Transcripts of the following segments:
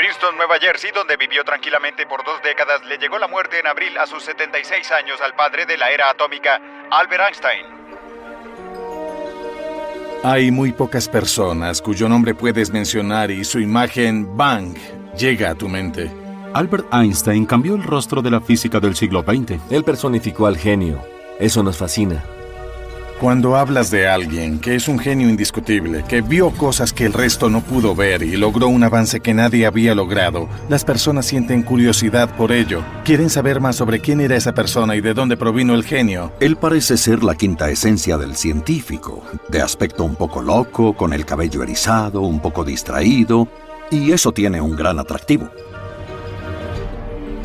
Princeton, Nueva Jersey, donde vivió tranquilamente por 2 décadas, le llegó la muerte en abril a sus 76 años al padre de la era atómica, Albert Einstein. Hay muy pocas personas cuyo nombre puedes mencionar y su imagen, bang, llega a tu mente. Albert Einstein cambió el rostro de la física del siglo XX. Él personificó al genio. Eso nos fascina. Cuando hablas de alguien que es un genio indiscutible, que vio cosas que el resto no pudo ver y logró un avance que nadie había logrado, las personas sienten curiosidad por ello. Quieren saber más sobre quién era esa persona y de dónde provino el genio. Él parece ser la quinta esencia del científico, de aspecto un poco loco, con el cabello erizado, un poco distraído, y eso tiene un gran atractivo.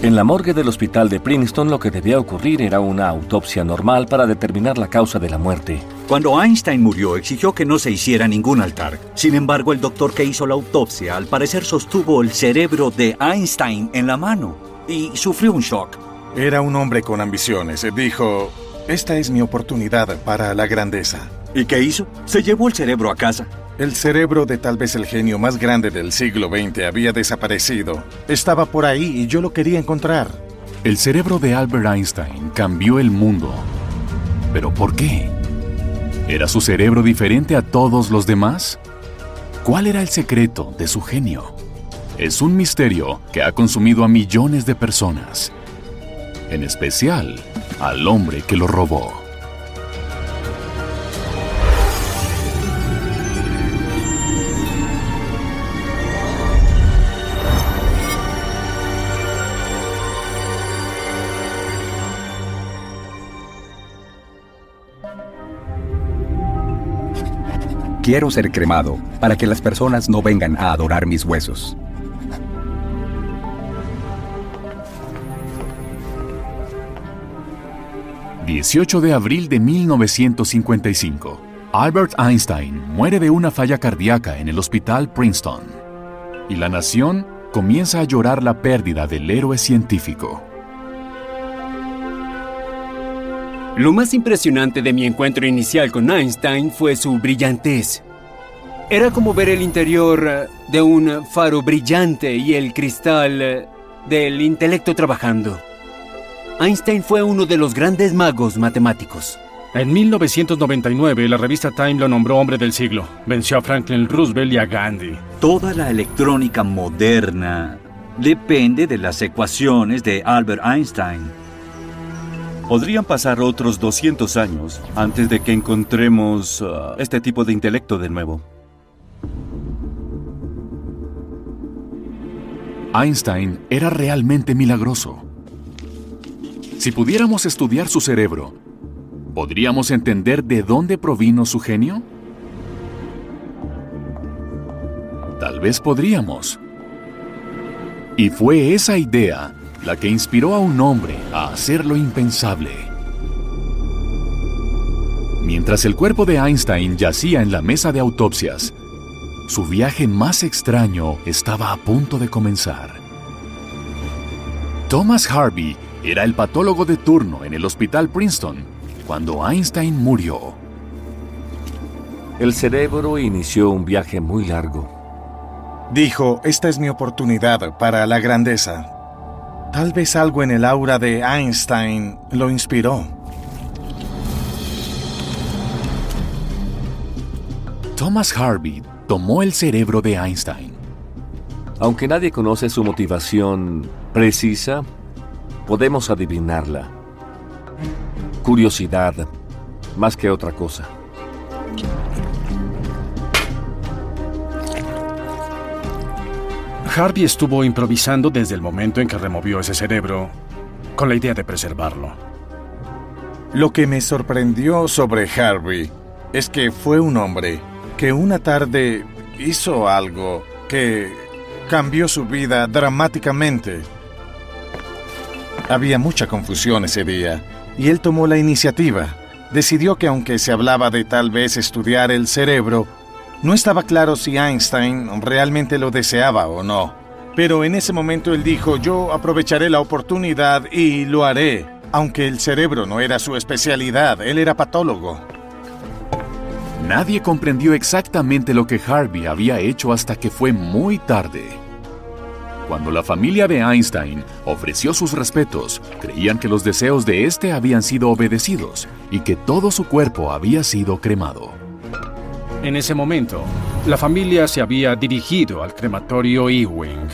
En la morgue del hospital de Princeton, lo que debía ocurrir era una autopsia normal para determinar la causa de la muerte. Cuando Einstein murió, exigió que no se hiciera ningún altar. Sin embargo, el doctor que hizo la autopsia, al parecer sostuvo el cerebro de Einstein en la mano y sufrió un shock. Era un hombre con ambiciones. Dijo, esta es mi oportunidad para la grandeza. ¿Y qué hizo? Se llevó el cerebro a casa. El cerebro de tal vez el genio más grande del siglo XX había desaparecido. Estaba por ahí y yo lo quería encontrar. El cerebro de Albert Einstein cambió el mundo. ¿Pero por qué? ¿Era su cerebro diferente a todos los demás? ¿Cuál era el secreto de su genio? Es un misterio que ha consumido a millones de personas, en especial al hombre que lo robó. Quiero ser cremado para que las personas no vengan a adorar mis huesos. ...18 de abril de 1955... Albert Einstein muere de una falla cardíaca en el hospital Princeton. Y la nación comienza a llorar la pérdida del héroe científico. Lo más impresionante de mi encuentro inicial con Einstein fue su brillantez. Era como ver el interior de un faro brillante y el cristal del intelecto trabajando. Einstein fue uno de los grandes magos matemáticos. En 1999, la revista Time lo nombró hombre del siglo. Venció a Franklin Roosevelt y a Gandhi. Toda la electrónica moderna depende de las ecuaciones de Albert Einstein. Podrían pasar otros 200 años antes de que encontremos este tipo de intelecto de nuevo. Einstein era realmente milagroso. Si pudiéramos estudiar su cerebro, ¿podríamos entender de dónde provino su genio? Tal vez podríamos. Y fue esa idea la que inspiró a un hombre a hacer lo impensable. Mientras el cuerpo de Einstein yacía en la mesa de autopsias, su viaje más extraño estaba a punto de comenzar. Thomas Harvey era el patólogo de turno en el hospital Princeton cuando Einstein murió. El cerebro inició un viaje muy largo. Dijo, esta es mi oportunidad para la grandeza. Tal vez algo en el aura de Einstein lo inspiró. Thomas Harvey tomó el cerebro de Einstein. Aunque nadie conoce su motivación precisa, podemos adivinarla. Curiosidad, más que otra cosa. Harvey estuvo improvisando desde el momento en que removió ese cerebro, con la idea de preservarlo. Lo que me sorprendió sobre Harvey es que fue un hombre que una tarde hizo algo que cambió su vida dramáticamente. Había mucha confusión ese día, y él tomó la iniciativa. Decidió que aunque se hablaba de tal vez estudiar el cerebro, no estaba claro si Einstein realmente lo deseaba o no. Pero en ese momento él dijo, yo aprovecharé la oportunidad y lo haré. Aunque el cerebro no era su especialidad, él era patólogo. Nadie comprendió exactamente lo que Harvey había hecho hasta que fue muy tarde. Cuando la familia de Einstein ofreció sus respetos, creían que los deseos de este habían sido obedecidos y que todo su cuerpo había sido cremado. En ese momento, la familia se había dirigido al crematorio Ewing.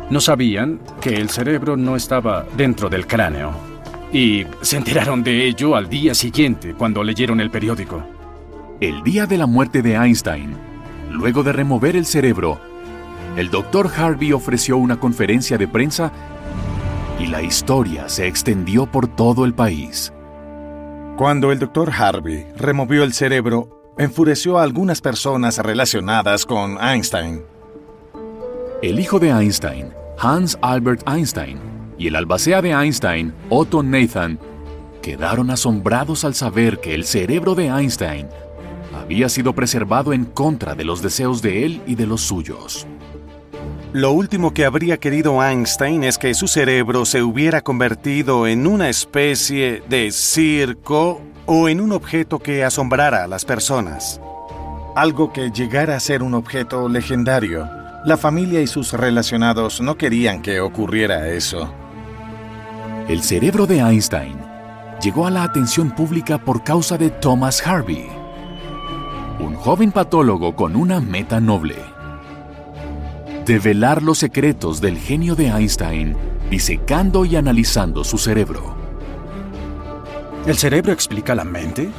No sabían que el cerebro no estaba dentro del cráneo. Y se enteraron de ello al día siguiente, cuando leyeron el periódico. El día de la muerte de Einstein, luego de remover el cerebro, el Dr. Harvey ofreció una conferencia de prensa y la historia se extendió por todo el país. Cuando el Dr. Harvey removió el cerebro, enfureció a algunas personas relacionadas con Einstein. El hijo de Einstein, Hans Albert Einstein, y el albacea de Einstein, Otto Nathan, quedaron asombrados al saber que el cerebro de Einstein había sido preservado en contra de los deseos de él y de los suyos. Lo último que habría querido Einstein es que su cerebro se hubiera convertido en una especie de circo o en un objeto que asombrara a las personas. Algo que llegara a ser un objeto legendario. La familia y sus relacionados no querían que ocurriera eso. El cerebro de Einstein llegó a la atención pública por causa de Thomas Harvey, un joven patólogo con una meta noble: develar los secretos del genio de Einstein, disecando y analizando su cerebro. ¿El cerebro explica la mente?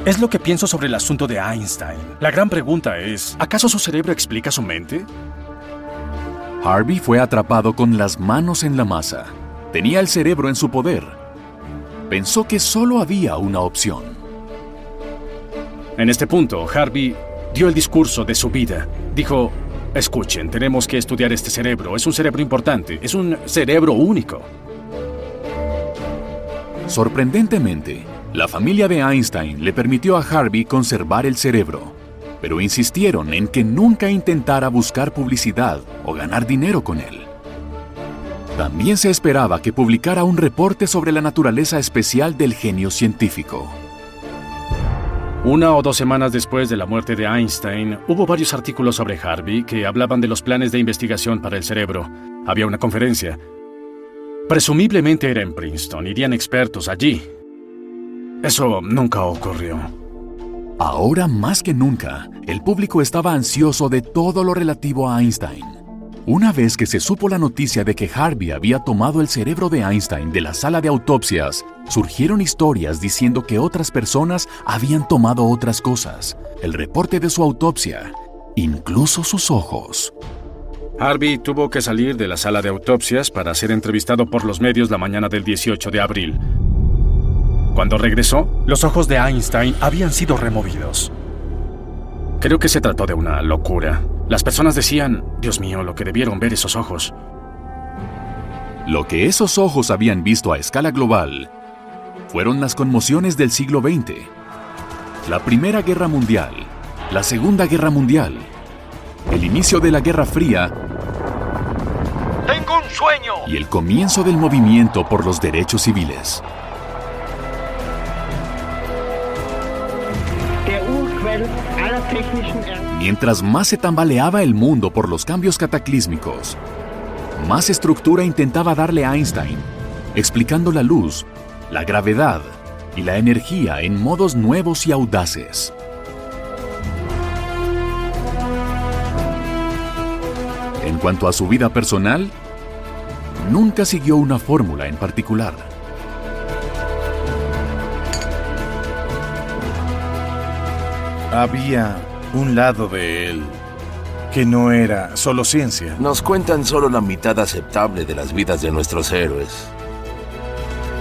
Es lo que pienso sobre el asunto de Einstein. La gran pregunta es, ¿acaso su cerebro explica su mente? Harvey fue atrapado con las manos en la masa. Tenía el cerebro en su poder. Pensó que solo había una opción. En este punto, Harvey dio el discurso de su vida. Dijo: escuchen, tenemos que estudiar este cerebro. Es un cerebro importante. Es un cerebro único. Sorprendentemente, la familia de Einstein le permitió a Harvey conservar el cerebro, pero insistieron en que nunca intentara buscar publicidad o ganar dinero con él. También se esperaba que publicara un reporte sobre la naturaleza especial del genio científico. 1 o 2 semanas después de la muerte de Einstein, hubo varios artículos sobre Harvey que hablaban de los planes de investigación para el cerebro. Había una conferencia. Presumiblemente era en Princeton. Irían expertos allí. Eso nunca ocurrió. Ahora más que nunca, el público estaba ansioso de todo lo relativo a Einstein. Una vez que se supo la noticia de que Harvey había tomado el cerebro de Einstein de la sala de autopsias, surgieron historias diciendo que otras personas habían tomado otras cosas, el reporte de su autopsia, incluso sus ojos. Harvey tuvo que salir de la sala de autopsias para ser entrevistado por los medios la mañana del 18 de abril. Cuando regresó, los ojos de Einstein habían sido removidos. Creo que se trató de una locura. Las personas decían: Dios mío, lo que debieron ver esos ojos. Lo que esos ojos habían visto a escala global fueron las conmociones del siglo XX. La Primera Guerra Mundial, la Segunda Guerra Mundial, el inicio de la Guerra Fría. ¡Tengo un sueño! Y el comienzo del movimiento por los derechos civiles. Mientras más se tambaleaba el mundo por los cambios cataclísmicos, más estructura intentaba darle a Einstein, explicando la luz, la gravedad y la energía en modos nuevos y audaces. En cuanto a su vida personal, nunca siguió una fórmula en particular. Había un lado de él que no era solo ciencia. Nos cuentan solo la mitad aceptable de las vidas de nuestros héroes.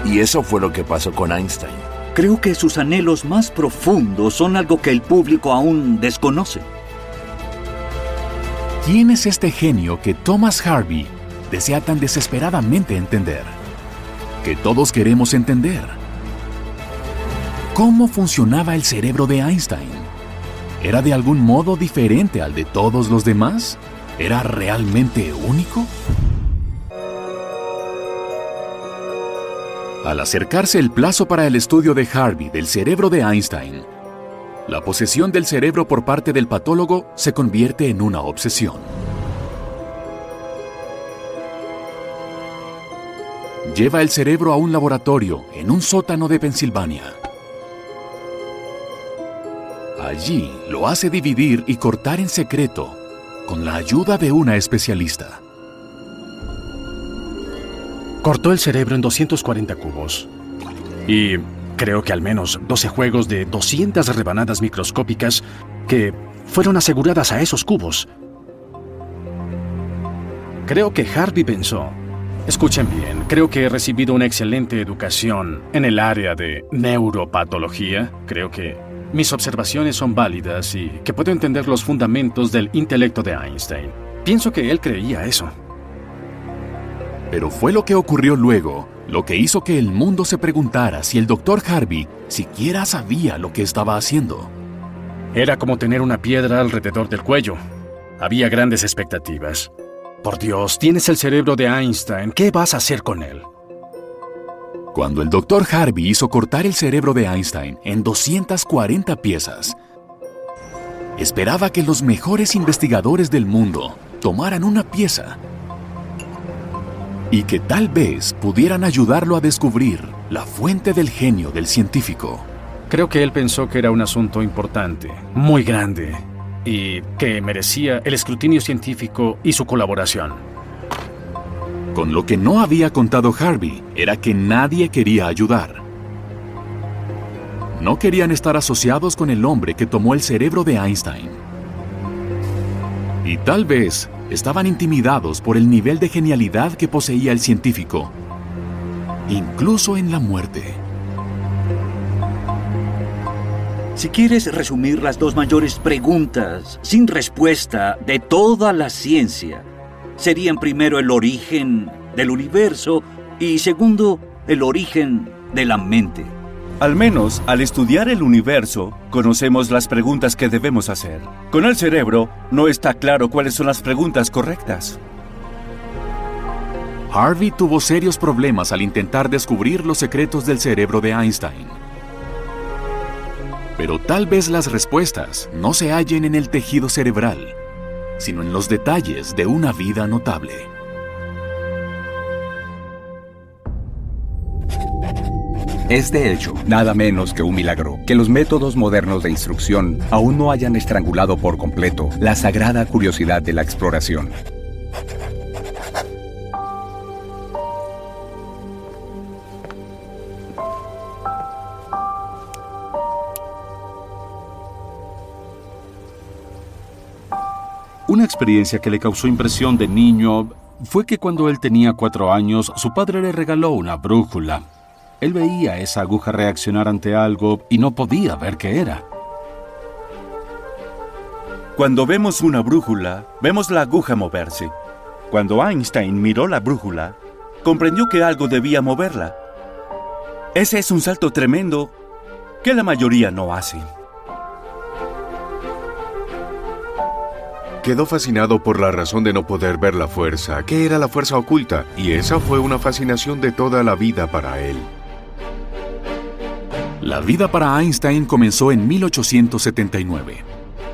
Y eso fue lo que pasó con Einstein. Creo que sus anhelos más profundos son algo que el público aún desconoce. ¿Quién es este genio que Thomas Harvey desea tan desesperadamente entender? Que todos queremos entender. ¿Cómo funcionaba el cerebro de Einstein? ¿Era de algún modo diferente al de todos los demás? ¿Era realmente único? Al acercarse el plazo para el estudio de Harvey del cerebro de Einstein, la posesión del cerebro por parte del patólogo se convierte en una obsesión. lleva el cerebro a un laboratorio en un sótano de Pensilvania. Allí lo hace dividir y cortar en secreto con la ayuda de una especialista. Cortó el cerebro en 240 cubos. Y creo que al menos 12 juegos de 200 rebanadas microscópicas que fueron aseguradas a esos cubos. Creo que Harvey pensó, escuchen bien, creo que he recibido una excelente educación en el área de neuropatología. Creo que mis observaciones son válidas y que puedo entender los fundamentos del intelecto de Einstein. Pienso que él creía eso. Pero fue lo que ocurrió luego, lo que hizo que el mundo se preguntara si el Dr. Harvey siquiera sabía lo que estaba haciendo. Era como tener una piedra alrededor del cuello. Había grandes expectativas. Por Dios, tienes el cerebro de Einstein. ¿Qué vas a hacer con él? Cuando el Dr. Harvey hizo cortar el cerebro de Einstein en 240 piezas, esperaba que los mejores investigadores del mundo tomaran una pieza y que tal vez pudieran ayudarlo a descubrir la fuente del genio del científico. Creo que él pensó que era un asunto importante, muy grande, y que merecía el escrutinio científico y su colaboración. Con lo que no había contado Harvey era que nadie quería ayudar. No querían estar asociados con el hombre que tomó el cerebro de Einstein. Y tal vez estaban intimidados por el nivel de genialidad que poseía el científico, incluso en la muerte. Si quieres resumir las dos mayores preguntas sin respuesta de toda la ciencia, serían primero el origen del universo y segundo, el origen de la mente. Al menos, al estudiar el universo, conocemos las preguntas que debemos hacer. Con el cerebro, no está claro cuáles son las preguntas correctas. Harvey tuvo serios problemas al intentar descubrir los secretos del cerebro de Einstein. Pero tal vez las respuestas no se hallen en el tejido cerebral, sino en los detalles de una vida notable. Es de hecho nada menos que un milagro que los métodos modernos de instrucción aún no hayan estrangulado por completo la sagrada curiosidad de la exploración. Una experiencia que le causó impresión de niño fue que cuando él tenía 4 años, su padre le regaló una brújula. Él veía esa aguja reaccionar ante algo y no podía ver qué era. Cuando vemos una brújula, vemos la aguja moverse. Cuando Einstein miró la brújula, comprendió que algo debía moverla. Ese es un salto tremendo que la mayoría no hace. Quedó fascinado por la razón de no poder ver la fuerza, que era la fuerza oculta, y esa fue una fascinación de toda la vida para él. La vida para Einstein comenzó en 1879,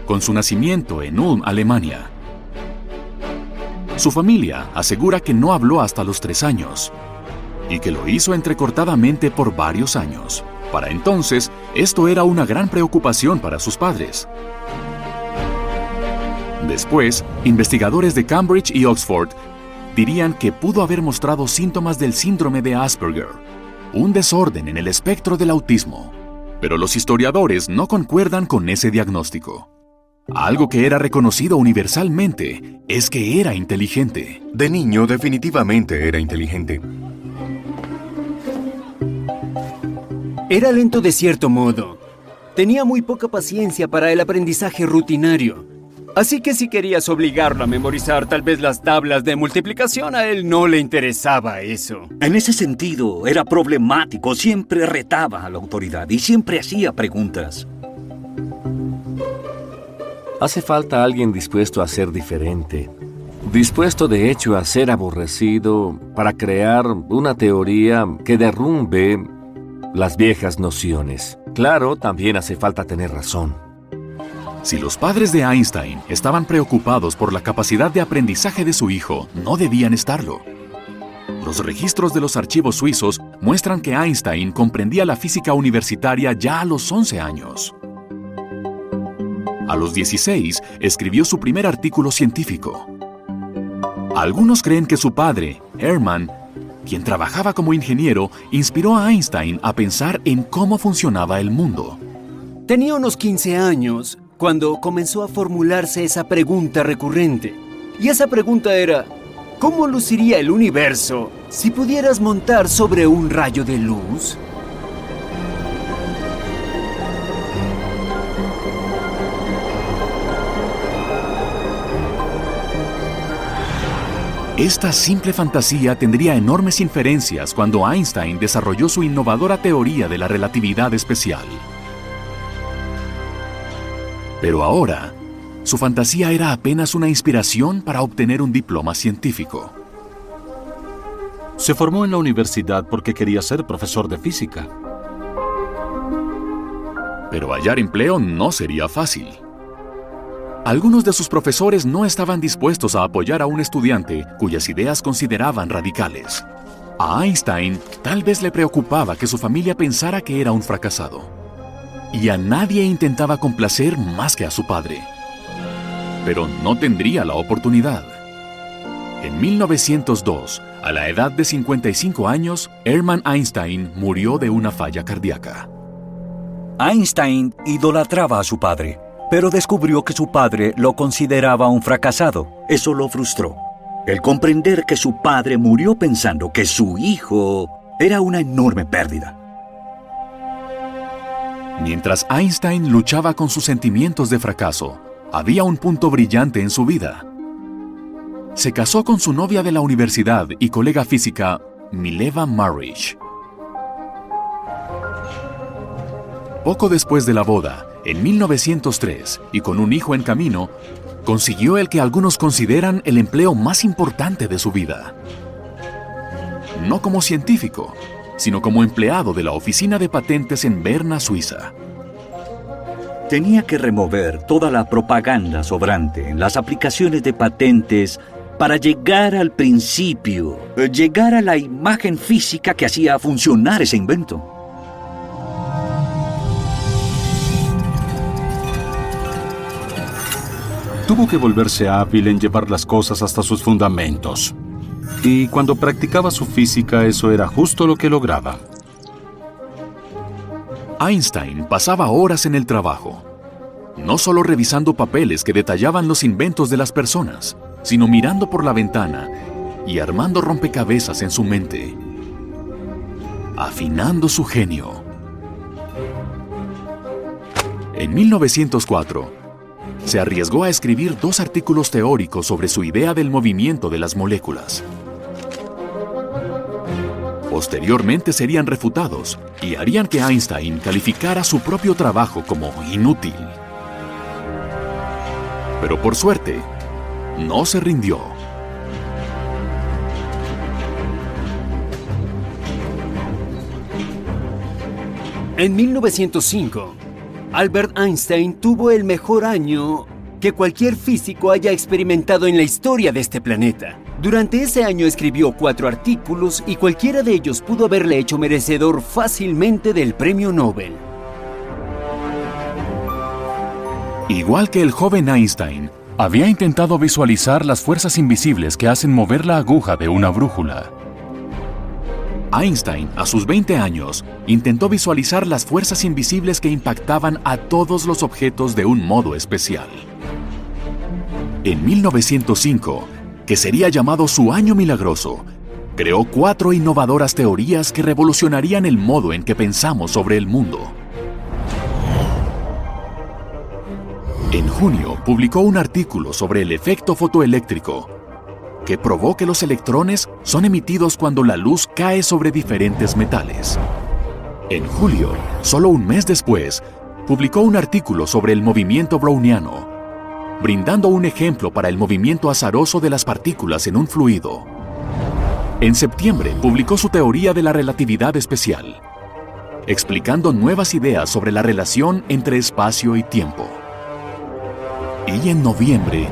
con su nacimiento en Ulm, Alemania. Su familia asegura que no habló hasta los 3 años, y que lo hizo entrecortadamente por varios años. Para entonces, esto era una gran preocupación para sus padres. Después, investigadores de Cambridge y Oxford dirían que pudo haber mostrado síntomas del síndrome de Asperger, un desorden en el espectro del autismo. Pero los historiadores no concuerdan con ese diagnóstico. Algo que era reconocido universalmente es que era inteligente. De niño, definitivamente era inteligente. Era lento de cierto modo. Tenía muy poca paciencia para el aprendizaje rutinario. Así que si querías obligarlo a memorizar tal vez las tablas de multiplicación, a él no le interesaba eso. En ese sentido, era problemático, siempre retaba a la autoridad y siempre hacía preguntas. Hace falta alguien dispuesto a ser diferente, dispuesto de hecho a ser aborrecido para crear una teoría que derrumbe las viejas nociones. Claro, también hace falta tener razón. Si los padres de Einstein estaban preocupados por la capacidad de aprendizaje de su hijo, no debían estarlo. Los registros de los archivos suizos muestran que Einstein comprendía la física universitaria ya a los 11 años. A los 16 escribió su primer artículo científico. Algunos creen que su padre, Hermann, quien trabajaba como ingeniero, inspiró a Einstein a pensar en cómo funcionaba el mundo. Tenía unos 15 años cuando comenzó a formularse esa pregunta recurrente. Y esa pregunta era: ¿cómo luciría el universo si pudieras montar sobre un rayo de luz? Esta simple fantasía tendría enormes inferencias cuando Einstein desarrolló su innovadora teoría de la relatividad especial. Pero ahora, su fantasía era apenas una inspiración para obtener un diploma científico. Se formó en la universidad porque quería ser profesor de física. Pero hallar empleo no sería fácil. Algunos de sus profesores no estaban dispuestos a apoyar a un estudiante cuyas ideas consideraban radicales. A Einstein tal vez le preocupaba que su familia pensara que era un fracasado. Y a nadie intentaba complacer más que a su padre. Pero no tendría la oportunidad. En 1902, a la edad de 55 años, Hermann Einstein murió de una falla cardíaca. Einstein idolatraba a su padre, pero descubrió que su padre lo consideraba un fracasado. Eso lo frustró. El comprender que su padre murió pensando que su hijo era una enorme pérdida. Mientras Einstein luchaba con sus sentimientos de fracaso, había un punto brillante en su vida. Se casó con su novia de la universidad y colega física, Mileva Marić. Poco después de la boda, en 1903, y con un hijo en camino, consiguió el que algunos consideran el empleo más importante de su vida. No como científico, sino como empleado de la oficina de patentes en Berna, Suiza. Tenía que remover toda la propaganda sobrante en las aplicaciones de patentes para llegar al principio, llegar a la imagen física que hacía funcionar ese invento. Tuvo que volverse hábil en llevar las cosas hasta sus fundamentos. Y cuando practicaba su física, eso era justo lo que lograba. Einstein pasaba horas en el trabajo, no solo revisando papeles que detallaban los inventos de las personas, sino mirando por la ventana y armando rompecabezas en su mente, afinando su genio. En 1904, se arriesgó a escribir 2 artículos teóricos sobre su idea del movimiento de las moléculas. Posteriormente serían refutados y harían que Einstein calificara su propio trabajo como inútil. Pero por suerte, no se rindió. En 1905, Albert Einstein tuvo el mejor año que cualquier físico haya experimentado en la historia de este planeta. Durante ese año escribió 4 artículos y cualquiera de ellos pudo haberle hecho merecedor fácilmente del premio Nobel. Igual que el joven Einstein, había intentado visualizar las fuerzas invisibles que hacen mover la aguja de una brújula. Einstein, a sus 20 años, intentó visualizar las fuerzas invisibles que impactaban a todos los objetos de un modo especial. En 1905, que sería llamado su año milagroso, creó 4 innovadoras teorías que revolucionarían el modo en que pensamos sobre el mundo. En junio, publicó un artículo sobre el efecto fotoeléctrico, que probó que los electrones son emitidos cuando la luz cae sobre diferentes metales. En julio, solo un mes después, publicó un artículo sobre el movimiento browniano, brindando un ejemplo para el movimiento azaroso de las partículas en un fluido. En septiembre, publicó su teoría de la relatividad especial, explicando nuevas ideas sobre la relación entre espacio y tiempo. Y en noviembre,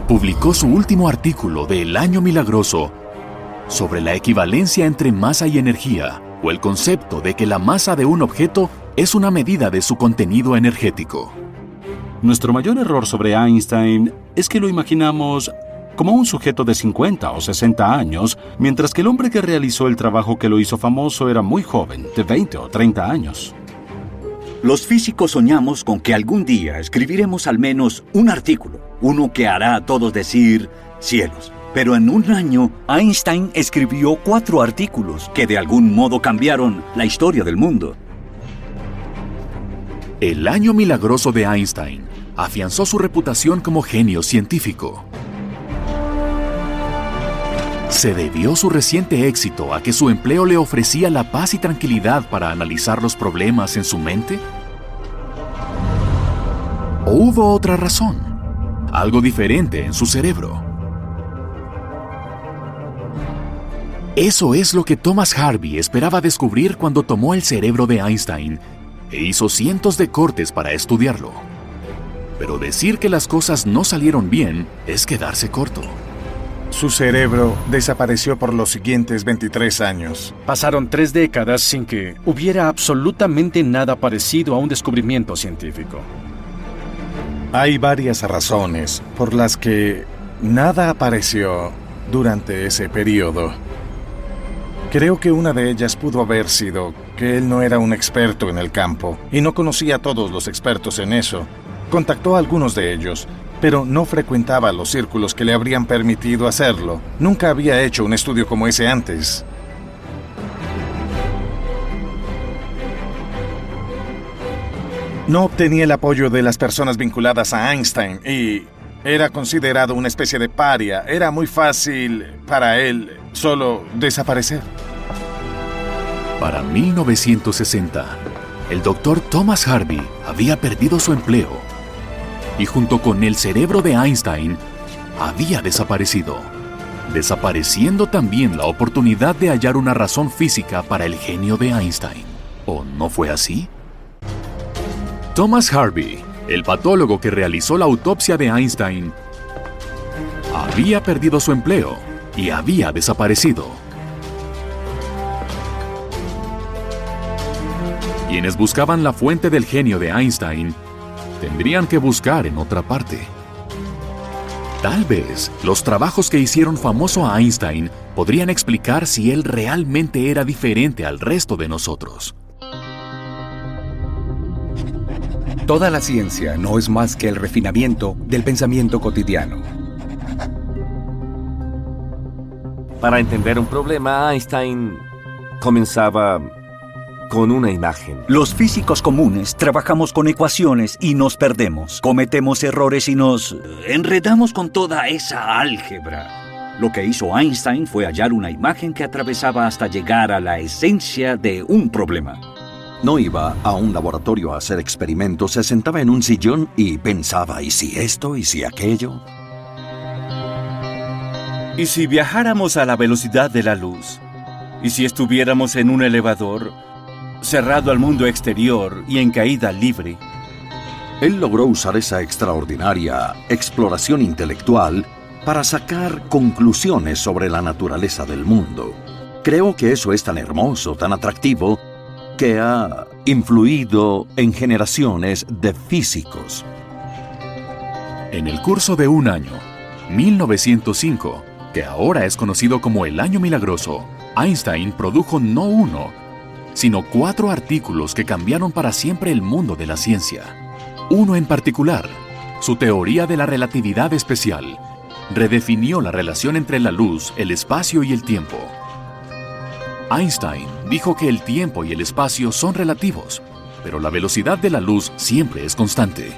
publicó su último artículo de El Año Milagroso, sobre la equivalencia entre masa y energía, o el concepto de que la masa de un objeto es una medida de su contenido energético. Nuestro mayor error sobre Einstein es que lo imaginamos como un sujeto de 50 o 60 años, mientras que el hombre que realizó el trabajo que lo hizo famoso era muy joven, de 20 o 30 años. Los físicos soñamos con que algún día escribiremos al menos un artículo, uno que hará a todos decir cielos. Pero en un año, Einstein escribió 4 artículos que de algún modo cambiaron la historia del mundo. El año milagroso de Einstein afianzó su reputación como genio científico. ¿Se debió su reciente éxito a que su empleo le ofrecía la paz y tranquilidad para analizar los problemas en su mente? ¿O hubo otra razón? Algo diferente en su cerebro. Eso es lo que Thomas Harvey esperaba descubrir cuando tomó el cerebro de Einstein e hizo cientos de cortes para estudiarlo. Pero decir que las cosas no salieron bien es quedarse corto. Su cerebro desapareció por los siguientes 23 años. Pasaron 3 décadas sin que hubiera absolutamente nada parecido a un descubrimiento científico. Hay varias razones por las que nada apareció durante ese periodo. Creo que una de ellas pudo haber sido que él no era un experto en el campo y no conocía a todos los expertos en eso. Contactó a algunos de ellos, pero no frecuentaba los círculos que le habrían permitido hacerlo. Nunca había hecho un estudio como ese antes. No obtenía el apoyo de las personas vinculadas a Einstein y era considerado una especie de paria. Era muy fácil para él solo desaparecer. Para 1960, el doctor Thomas Harvey había perdido su empleo y junto con el cerebro de Einstein había desaparecido, desapareciendo también la oportunidad de hallar una razón física para el genio de Einstein. ¿O no fue así? Thomas Harvey, el patólogo que realizó la autopsia de Einstein, había perdido su empleo y había desaparecido. Quienes buscaban la fuente del genio de Einstein tendrían que buscar en otra parte. Tal vez los trabajos que hicieron famoso a Einstein podrían explicar si él realmente era diferente al resto de nosotros. Toda la ciencia no es más que el refinamiento del pensamiento cotidiano. Para entender un problema, Einstein comenzaba con una imagen. Los físicos comunes trabajamos con ecuaciones y nos perdemos. Cometemos errores y nos enredamos con toda esa álgebra. Lo que hizo Einstein fue hallar una imagen que atravesaba hasta llegar a la esencia de un problema. No iba a un laboratorio a hacer experimentos, se sentaba en un sillón y pensaba, ¿y si esto? ¿Y si aquello? ¿Y si viajáramos a la velocidad de la luz? ¿Y si estuviéramos en un elevador, cerrado al mundo exterior y en caída libre? Él logró usar esa extraordinaria exploración intelectual para sacar conclusiones sobre la naturaleza del mundo. Creo que eso es tan hermoso, tan atractivo, que ha influido en generaciones de físicos. En el curso de un año, 1905, que ahora es conocido como el Año Milagroso, Einstein produjo no uno, sino 4 artículos que cambiaron para siempre el mundo de la ciencia. Uno en particular, su teoría de la relatividad especial, redefinió la relación entre la luz, el espacio y el tiempo. Einstein dijo que el tiempo y el espacio son relativos, pero la velocidad de la luz siempre es constante.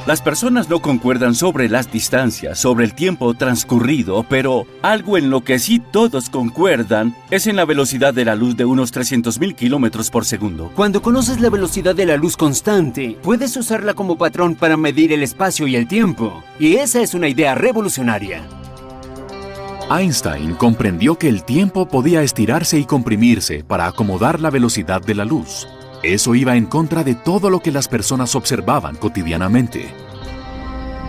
Las personas no concuerdan sobre las distancias, sobre el tiempo transcurrido, pero algo en lo que sí todos concuerdan es en la velocidad de la luz de unos 300.000 kilómetros por segundo. Cuando conoces la velocidad de la luz constante, puedes usarla como patrón para medir el espacio y el tiempo. Y esa es una idea revolucionaria. Einstein comprendió que el tiempo podía estirarse y comprimirse para acomodar la velocidad de la luz. Eso iba en contra de todo lo que las personas observaban cotidianamente.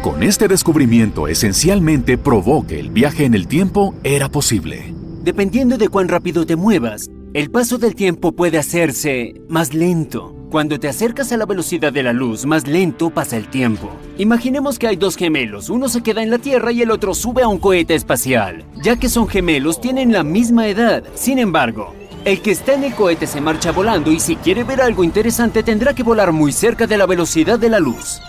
Con este descubrimiento esencialmente probó que el viaje en el tiempo era posible. Dependiendo de cuán rápido te muevas, el paso del tiempo puede hacerse más lento. Cuando te acercas a la velocidad de la luz, más lento pasa el tiempo. Imaginemos que hay dos gemelos, uno se queda en la Tierra y el otro sube a un cohete espacial. Ya que son gemelos, tienen la misma edad. Sin embargo, el que está en el cohete se marcha volando y si quiere ver algo interesante tendrá que volar muy cerca de la velocidad de la luz.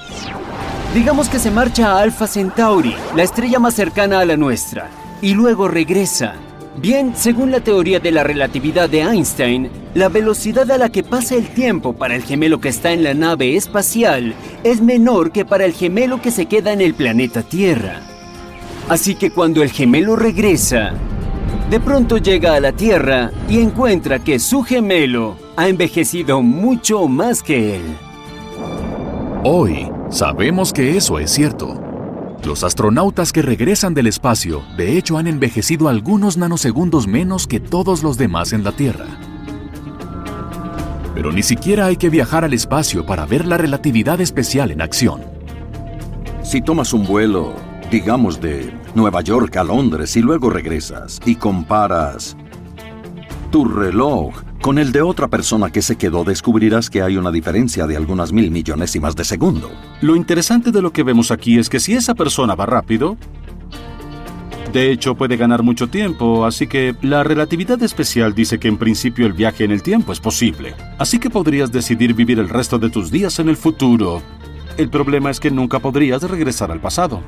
Digamos que se marcha a Alpha Centauri, la estrella más cercana a la nuestra, y luego regresa. Bien, según la teoría de la relatividad de Einstein, la velocidad a la que pasa el tiempo para el gemelo que está en la nave espacial es menor que para el gemelo que se queda en el planeta Tierra. Así que cuando el gemelo regresa, de pronto llega a la Tierra y encuentra que su gemelo ha envejecido mucho más que él. Hoy sabemos que eso es cierto. Los astronautas que regresan del espacio, de hecho, han envejecido algunos nanosegundos menos que todos los demás en la Tierra. Pero ni siquiera hay que viajar al espacio para ver la relatividad especial en acción. Si tomas un vuelo, digamos de Nueva York a Londres y luego regresas y comparas tu reloj con el de otra persona que se quedó, descubrirás que hay una diferencia de algunas 1000 millonésimas de segundo. Lo interesante de lo que vemos aquí es que si esa persona va rápido, de hecho puede ganar mucho tiempo, así que la relatividad especial dice que en principio el viaje en el tiempo es posible. Así que podrías decidir vivir el resto de tus días en el futuro. El problema es que nunca podrías regresar al pasado.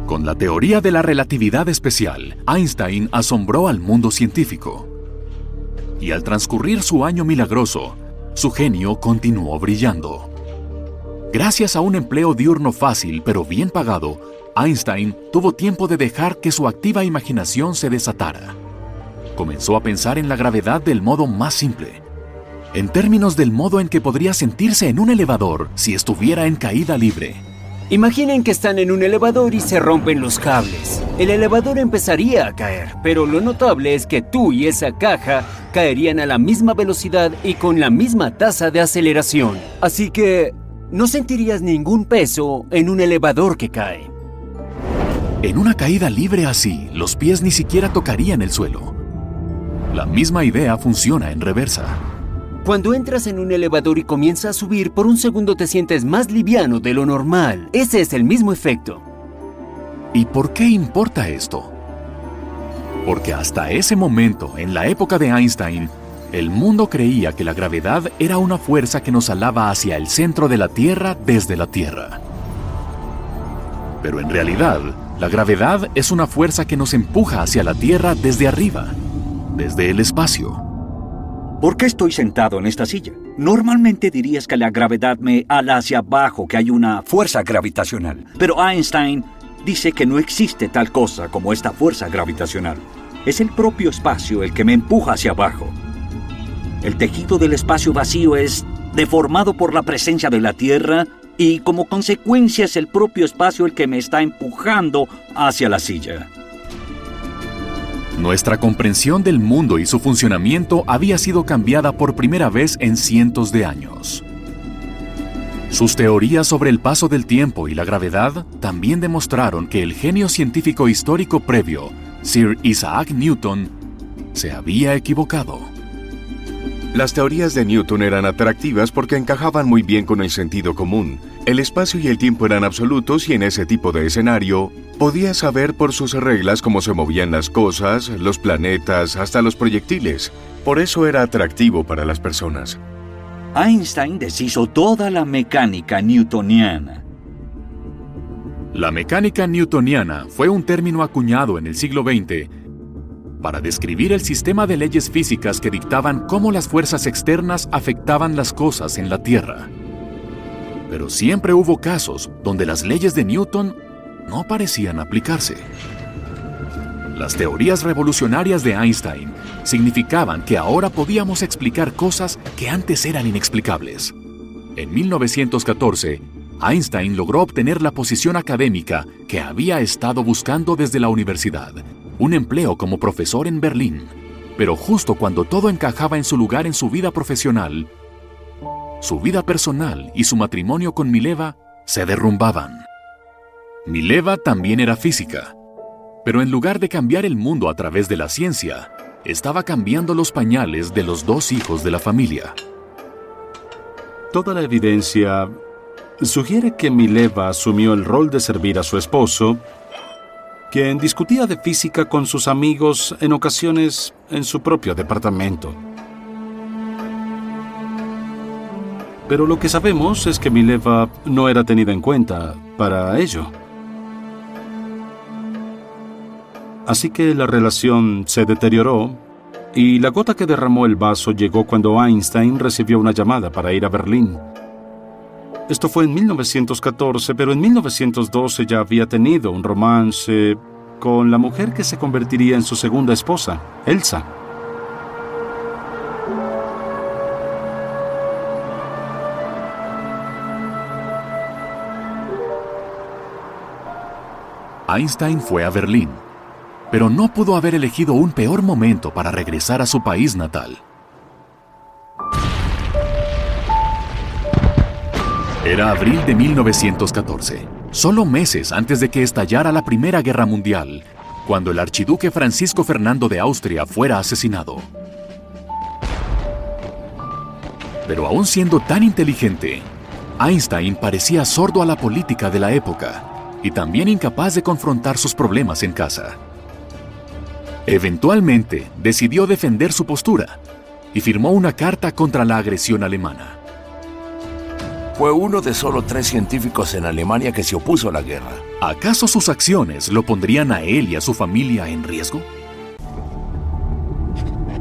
Con la teoría de la relatividad especial, Einstein asombró al mundo científico. Y al transcurrir su año milagroso, su genio continuó brillando. Gracias a un empleo diurno fácil pero bien pagado, Einstein tuvo tiempo de dejar que su activa imaginación se desatara. Comenzó a pensar en la gravedad del modo más simple, en términos del modo en que podría sentirse en un elevador si estuviera en caída libre. Imaginen que están en un elevador y se rompen los cables. El elevador empezaría a caer, pero lo notable es que tú y esa caja caerían a la misma velocidad y con la misma tasa de aceleración. Así que no sentirías ningún peso en un elevador que cae. En una caída libre así, los pies ni siquiera tocarían el suelo. La misma idea funciona en reversa. Cuando entras en un elevador y comienza a subir, por un segundo te sientes más liviano de lo normal. Ese es el mismo efecto. ¿Y por qué importa esto? Porque hasta ese momento, en la época de Einstein, el mundo creía que la gravedad era una fuerza que nos alaba hacia el centro de la Tierra desde la Tierra. Pero en realidad, la gravedad es una fuerza que nos empuja hacia la Tierra desde arriba, desde el espacio. ¿Por qué estoy sentado en esta silla? Normalmente dirías que la gravedad me ala hacia abajo, que hay una fuerza gravitacional. Pero Einstein dice que no existe tal cosa como esta fuerza gravitacional. Es el propio espacio el que me empuja hacia abajo. El tejido del espacio vacío es deformado por la presencia de la Tierra y como consecuencia es el propio espacio el que me está empujando hacia la silla. Nuestra comprensión del mundo y su funcionamiento había sido cambiada por primera vez en cientos de años. Sus teorías sobre el paso del tiempo y la gravedad también demostraron que el genio científico histórico previo, Sir Isaac Newton, se había equivocado. Las teorías de Newton eran atractivas porque encajaban muy bien con el sentido común. El espacio y el tiempo eran absolutos y en ese tipo de escenario, podías saber por sus reglas cómo se movían las cosas, los planetas, hasta los proyectiles. Por eso era atractivo para las personas. Einstein deshizo toda la mecánica newtoniana. La mecánica newtoniana fue un término acuñado en el siglo XX para describir el sistema de leyes físicas que dictaban cómo las fuerzas externas afectaban las cosas en la Tierra. Pero siempre hubo casos donde las leyes de Newton no parecían aplicarse. Las teorías revolucionarias de Einstein significaban que ahora podíamos explicar cosas que antes eran inexplicables. En 1914, Einstein logró obtener la posición académica que había estado buscando desde la universidad, un empleo como profesor en Berlín. Pero justo cuando todo encajaba en su lugar en su vida profesional, su vida personal y su matrimonio con Mileva se derrumbaban. Mileva también era física, Pero en lugar de cambiar el mundo a través de la ciencia, estaba cambiando los pañales de los dos hijos de la familia. Toda la evidencia sugiere que Mileva asumió el rol de servir a su esposo, quien discutía de física con sus amigos en ocasiones en su propio departamento. Pero lo que sabemos es que Mileva no era tenida en cuenta para ello. Así que la relación se deterioró y la gota que derramó el vaso llegó cuando Einstein recibió una llamada para ir a Berlín. Esto fue en 1914, pero en 1912 ya había tenido un romance con la mujer que se convertiría en su segunda esposa, Elsa. Einstein fue a Berlín, pero no pudo haber elegido un peor momento para regresar a su país natal. Era abril de 1914, solo meses antes de que estallara la Primera Guerra Mundial, cuando el archiduque Francisco Fernando de Austria fuera asesinado. Pero aún siendo tan inteligente, Einstein parecía sordo a la política de la época y también incapaz de confrontar sus problemas en casa. Eventualmente, decidió defender su postura y firmó una carta contra la agresión alemana. Fue uno de solo 3 científicos en Alemania que se opuso a la guerra. ¿Acaso sus acciones lo pondrían a él y a su familia en riesgo?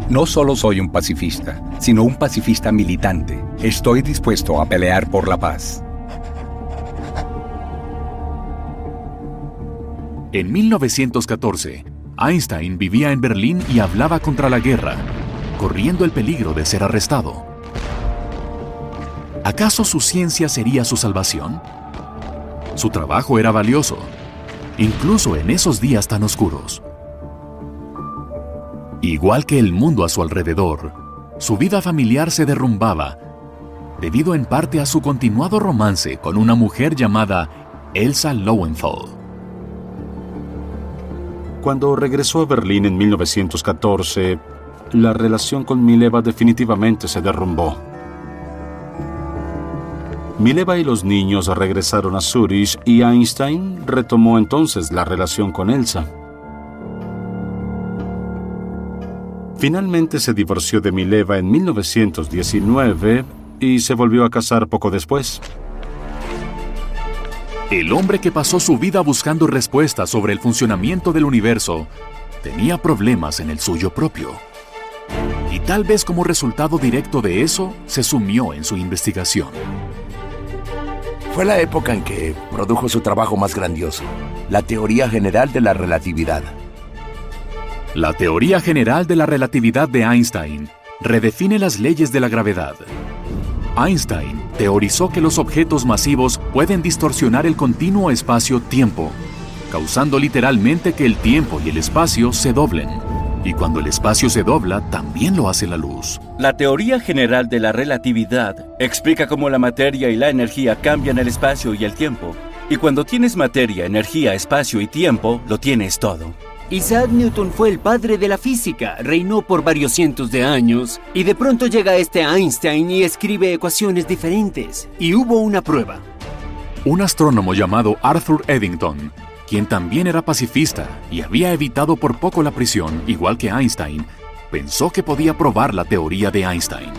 No solo soy un pacifista, sino un pacifista militante. Estoy dispuesto a pelear por la paz. En 1914, Einstein vivía en Berlín y hablaba contra la guerra, corriendo el peligro de ser arrestado. ¿Acaso su ciencia sería su salvación? Su trabajo era valioso, incluso en esos días tan oscuros. Igual que el mundo a su alrededor, su vida familiar se derrumbaba, debido en parte a su continuado romance con una mujer llamada Elsa Lowenthal. Cuando regresó a Berlín en 1914, la relación con Mileva definitivamente se derrumbó. Mileva y los niños regresaron a Zúrich y Einstein retomó entonces la relación con Elsa. Finalmente se divorció de Mileva en 1919 y se volvió a casar poco después. El hombre que pasó su vida buscando respuestas sobre el funcionamiento del universo tenía problemas en el suyo propio. Y tal vez como resultado directo de eso, se sumió en su investigación. Fue la época en que produjo su trabajo más grandioso, la teoría general de la relatividad. La teoría general de la relatividad de Einstein redefine las leyes de la gravedad. Einstein teorizó que los objetos masivos pueden distorsionar el continuo espacio-tiempo, causando literalmente que el tiempo y el espacio se doblen. Y cuando el espacio se dobla, también lo hace la luz. La teoría general de la relatividad explica cómo la materia y la energía cambian el espacio y el tiempo. Y cuando tienes materia, energía, espacio y tiempo, lo tienes todo. Isaac Newton fue el padre de la física, reinó por varios cientos de años, y de pronto llega este Einstein y escribe ecuaciones diferentes. Y hubo una prueba. Un astrónomo llamado Arthur Eddington, quien también era pacifista y había evitado por poco la prisión, igual que Einstein, pensó que podía probar la teoría de Einstein.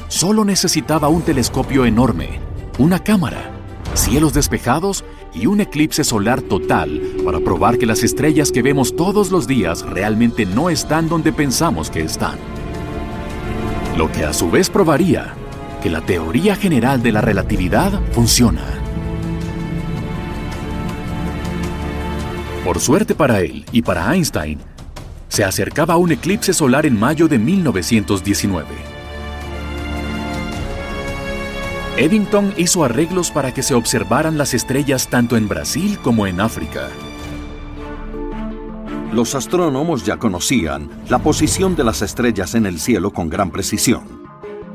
Solo necesitaba un telescopio enorme, una cámara, cielos despejados y un eclipse solar total para probar que las estrellas que vemos todos los días realmente no están donde pensamos que están. Lo que a su vez probaría que la teoría general de la relatividad funciona. Por suerte para él y para Einstein, se acercaba un eclipse solar en mayo de 1919. Eddington hizo arreglos para que se observaran las estrellas tanto en Brasil como en África. Los astrónomos ya conocían la posición de las estrellas en el cielo con gran precisión.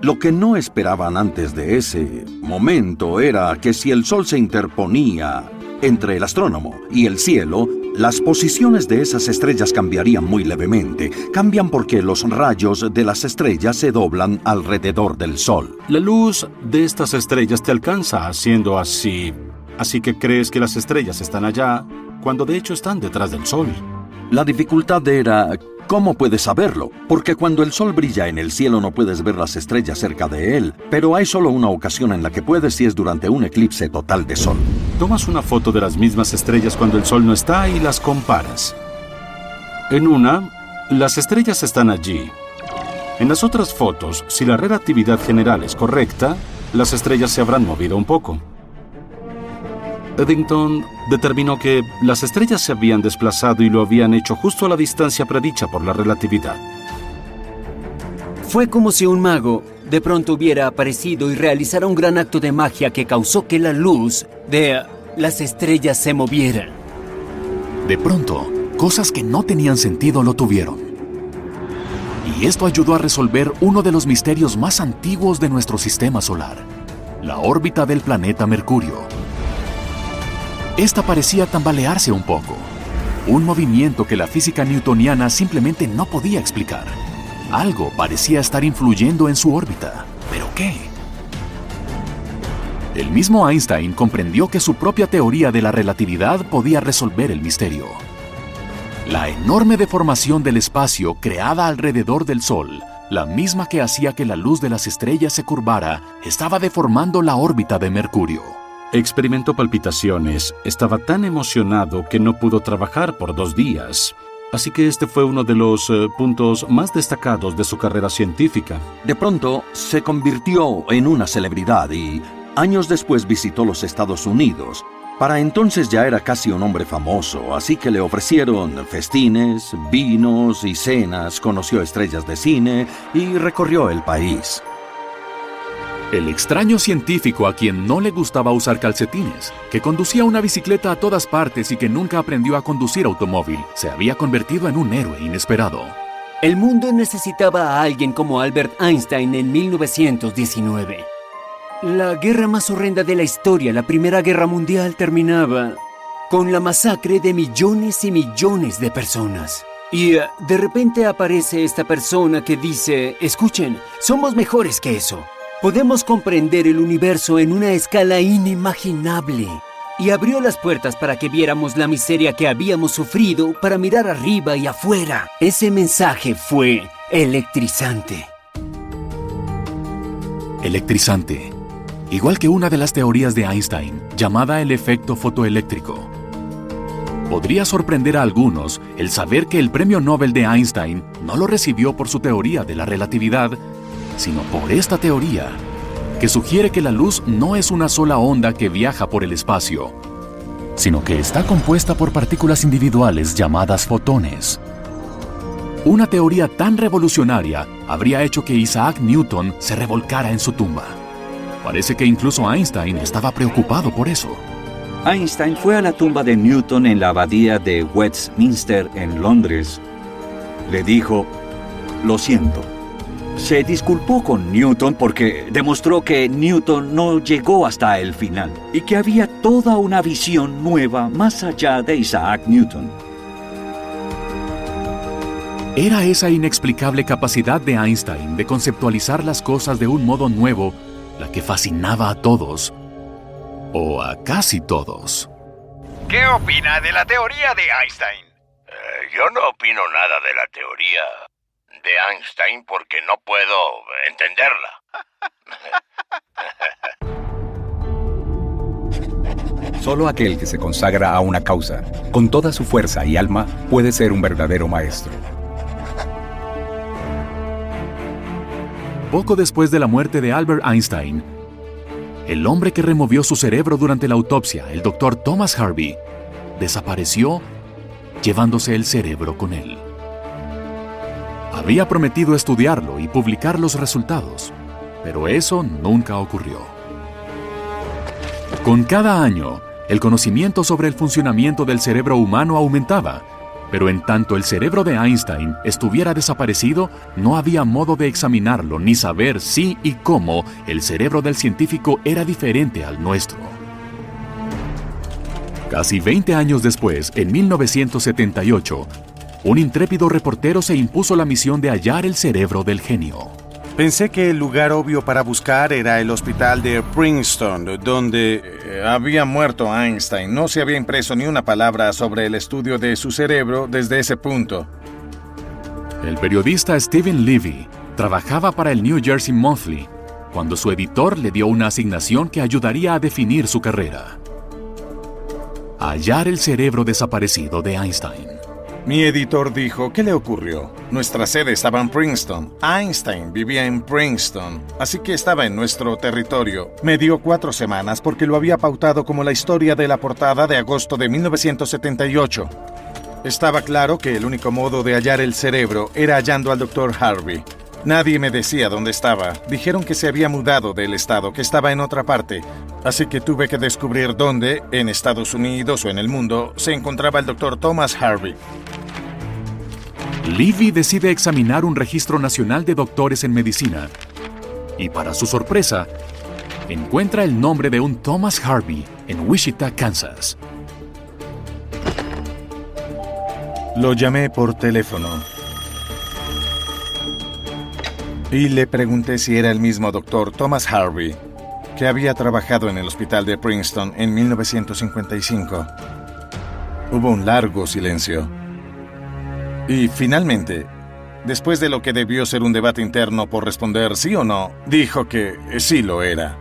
Lo que no esperaban antes de ese momento era que si el Sol se interponía entre el astrónomo y el cielo, las posiciones de esas estrellas cambiarían muy levemente. Cambian porque los rayos de las estrellas se doblan alrededor del Sol. La luz de estas estrellas te alcanza haciendo así. Así que crees que las estrellas están allá, cuando de hecho están detrás del Sol. La dificultad era, ¿cómo puedes saberlo? Porque cuando el Sol brilla en el cielo no puedes ver las estrellas cerca de él. Pero hay solo una ocasión en la que puedes y es durante un eclipse total de Sol. Tomas una foto de las mismas estrellas cuando el Sol no está y las comparas. En una, las estrellas están allí. En las otras fotos, si la relatividad general es correcta, las estrellas se habrán movido un poco. Eddington determinó que las estrellas se habían desplazado y lo habían hecho justo a la distancia predicha por la relatividad. Fue como si un mago de pronto hubiera aparecido y realizara un gran acto de magia que causó que la luz de las estrellas se moviera. De pronto, cosas que no tenían sentido lo tuvieron. Y esto ayudó a resolver uno de los misterios más antiguos de nuestro sistema solar, la órbita del planeta Mercurio. Esta parecía tambalearse un poco, un movimiento que la física newtoniana simplemente no podía explicar. Algo parecía estar influyendo en su órbita. ¿Pero qué? El mismo Einstein comprendió que su propia teoría de la relatividad podía resolver el misterio. La enorme deformación del espacio creada alrededor del Sol, la misma que hacía que la luz de las estrellas se curvara, estaba deformando la órbita de Mercurio. Experimentó palpitaciones, estaba tan emocionado que no pudo trabajar por 2 días. Así que este fue uno de los puntos más destacados de su carrera científica. De pronto, se convirtió en una celebridad y años después visitó los Estados Unidos. Para entonces ya era casi un hombre famoso, así que le ofrecieron festines, vinos y cenas, conoció estrellas de cine y recorrió el país. El extraño científico a quien no le gustaba usar calcetines, que conducía una bicicleta a todas partes y que nunca aprendió a conducir automóvil, se había convertido en un héroe inesperado. El mundo necesitaba a alguien como Albert Einstein en 1919. La guerra más horrenda de la historia, la Primera Guerra Mundial, terminaba con la masacre de millones y millones de personas. Y de repente aparece esta persona que dice, escuchen, somos mejores que eso. Podemos comprender el universo en una escala inimaginable. Y abrió las puertas para que viéramos la miseria que habíamos sufrido para mirar arriba y afuera. Ese mensaje fue electrizante. Electrizante. Igual que una de las teorías de Einstein, llamada el efecto fotoeléctrico. Podría sorprender a algunos el saber que el premio Nobel de Einstein no lo recibió por su teoría de la relatividad, sino por esta teoría, que sugiere que la luz no es una sola onda que viaja por el espacio, sino que está compuesta por partículas individuales llamadas fotones. Una teoría tan revolucionaria habría hecho que Isaac Newton se revolcara en su tumba. Parece que incluso Einstein estaba preocupado por eso. Einstein fue a la tumba de Newton en la abadía de Westminster, en Londres. Le dijo, lo siento. Se disculpó con Newton porque demostró que Newton no llegó hasta el final y que había toda una visión nueva más allá de Isaac Newton. Era esa inexplicable capacidad de Einstein de conceptualizar las cosas de un modo nuevo la que fascinaba a todos, o a casi todos. ¿Qué opina de la teoría de Einstein? Yo no opino nada de la teoría de Einstein porque no puedo entenderla. Solo aquel que se consagra a una causa, con toda su fuerza y alma, puede ser un verdadero maestro. Poco después de la muerte de Albert Einstein, el hombre que removió su cerebro durante la autopsia, el Dr. Thomas Harvey, desapareció llevándose el cerebro con él. Había prometido estudiarlo y publicar los resultados, pero eso nunca ocurrió. Con cada año, el conocimiento sobre el funcionamiento del cerebro humano aumentaba, pero en tanto el cerebro de Einstein estuviera desaparecido, no había modo de examinarlo ni saber si y cómo el cerebro del científico era diferente al nuestro. Casi 20 años después, en 1978, un intrépido reportero se impuso la misión de hallar el cerebro del genio. Pensé que el lugar obvio para buscar era el hospital de Princeton, donde había muerto Einstein. No se había impreso ni una palabra sobre el estudio de su cerebro desde ese punto. El periodista Stephen Levy trabajaba para el New Jersey Monthly cuando su editor le dio una asignación que ayudaría a definir su carrera: hallar el cerebro desaparecido de Einstein. Mi editor dijo: ¿qué le ocurrió? Nuestra sede estaba en Princeton. Einstein vivía en Princeton, así que estaba en nuestro territorio. Me dio 4 semanas porque lo había pautado como la historia de la portada de agosto de 1978. Estaba claro que el único modo de hallar el cerebro era hallando al Dr. Harvey. Nadie me decía dónde estaba. Dijeron que se había mudado del estado, que estaba en otra parte. Así que tuve que descubrir dónde, en Estados Unidos o en el mundo, se encontraba el Dr. Thomas Harvey. Levy decide examinar un registro nacional de doctores en medicina y, para su sorpresa, encuentra el nombre de un Thomas Harvey en Wichita, Kansas. Lo llamé por teléfono y le pregunté si era el mismo Dr. Thomas Harvey que había trabajado en el hospital de Princeton en 1955. Hubo un largo silencio. Y finalmente, después de lo que debió ser un debate interno por responder sí o no, dijo que sí lo era.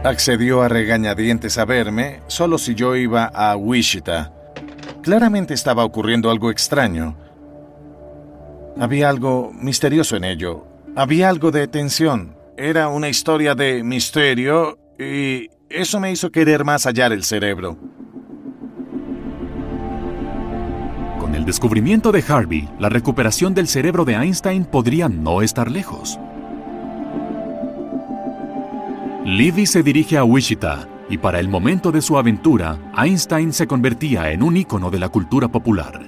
Accedió a regañadientes a verme solo si yo iba a Wichita. Claramente estaba ocurriendo algo extraño. Había algo misterioso en ello. Había algo de tensión. Era una historia de misterio y eso me hizo querer más hallar el cerebro. Con el descubrimiento de Harvey, la recuperación del cerebro de Einstein podría no estar lejos. Levy se dirige a Wichita y para el momento de su aventura, Einstein se convertía en un ícono de la cultura popular.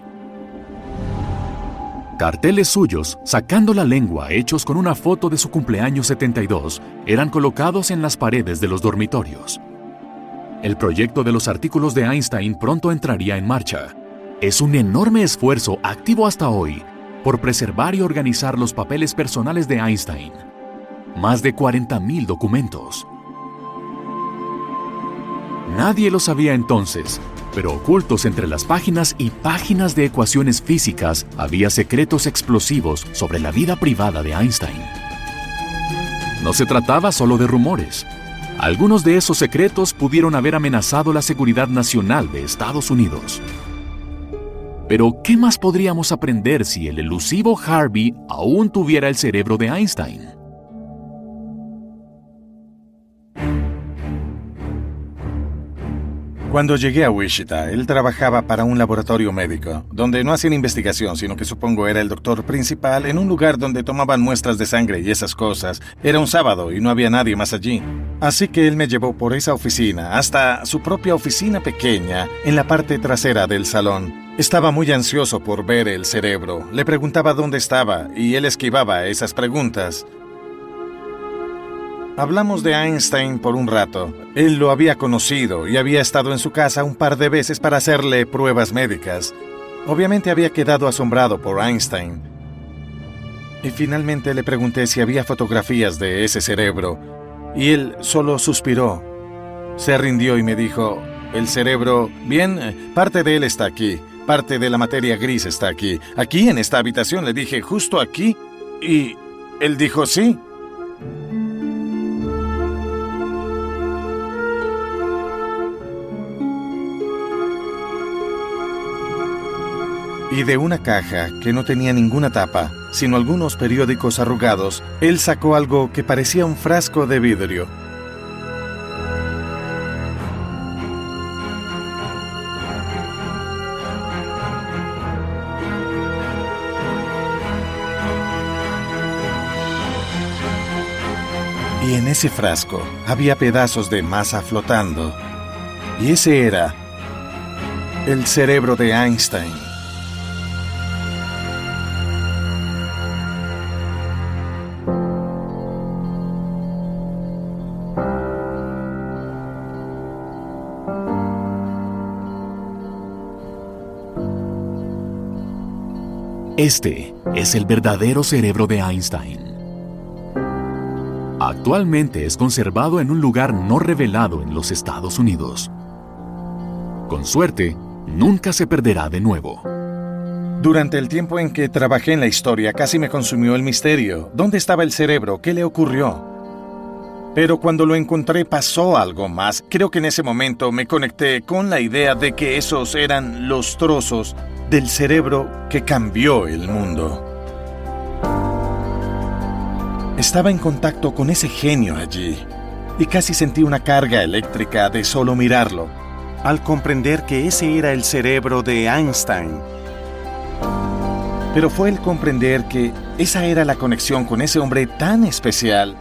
Carteles suyos, sacando la lengua, hechos con una foto de su cumpleaños 72, eran colocados en las paredes de los dormitorios. El proyecto de los artículos de Einstein pronto entraría en marcha. Es un enorme esfuerzo, activo hasta hoy, por preservar y organizar los papeles personales de Einstein. Más de 40,000 documentos. Nadie lo sabía entonces, pero ocultos entre las páginas y páginas de ecuaciones físicas había secretos explosivos sobre la vida privada de Einstein. No se trataba solo de rumores. Algunos de esos secretos pudieron haber amenazado la seguridad nacional de Estados Unidos. Pero, ¿qué más podríamos aprender si el elusivo Harvey aún tuviera el cerebro de Einstein? Cuando llegué a Wichita, él trabajaba para un laboratorio médico, donde no hacían investigación, sino que supongo era el doctor principal en un lugar donde tomaban muestras de sangre y esas cosas. Era un sábado y no había nadie más allí. Así que él me llevó por esa oficina, hasta su propia oficina pequeña, en la parte trasera del salón. Estaba muy ansioso por ver el cerebro. Le preguntaba dónde estaba y él esquivaba esas preguntas. Hablamos de Einstein por un rato. Él lo había conocido y había estado en su casa un par de veces para hacerle pruebas médicas. Obviamente había quedado asombrado por Einstein. Y finalmente le pregunté si había fotografías de ese cerebro. Y él solo suspiró. Se rindió y me dijo: el cerebro, bien, parte de él está aquí. Parte de la materia gris está aquí. Aquí en esta habitación, le dije, justo aquí. Y él dijo sí. Y de una caja que no tenía ninguna tapa, sino algunos periódicos arrugados, él sacó algo que parecía un frasco de vidrio. Y en ese frasco había pedazos de masa flotando. Y ese era el cerebro de Einstein. Este es el verdadero cerebro de Einstein. Actualmente es conservado en un lugar no revelado en los Estados Unidos. Con suerte, nunca se perderá de nuevo. Durante el tiempo en que trabajé en la historia, casi me consumió el misterio. ¿Dónde estaba el cerebro? ¿Qué le ocurrió? Pero cuando lo encontré pasó algo más. Creo que en ese momento me conecté con la idea de que esos eran los trozos del cerebro que cambió el mundo. Estaba en contacto con ese genio allí y casi sentí una carga eléctrica de solo mirarlo, al comprender que ese era el cerebro de Einstein. Pero fue el comprender que esa era la conexión con ese hombre tan especial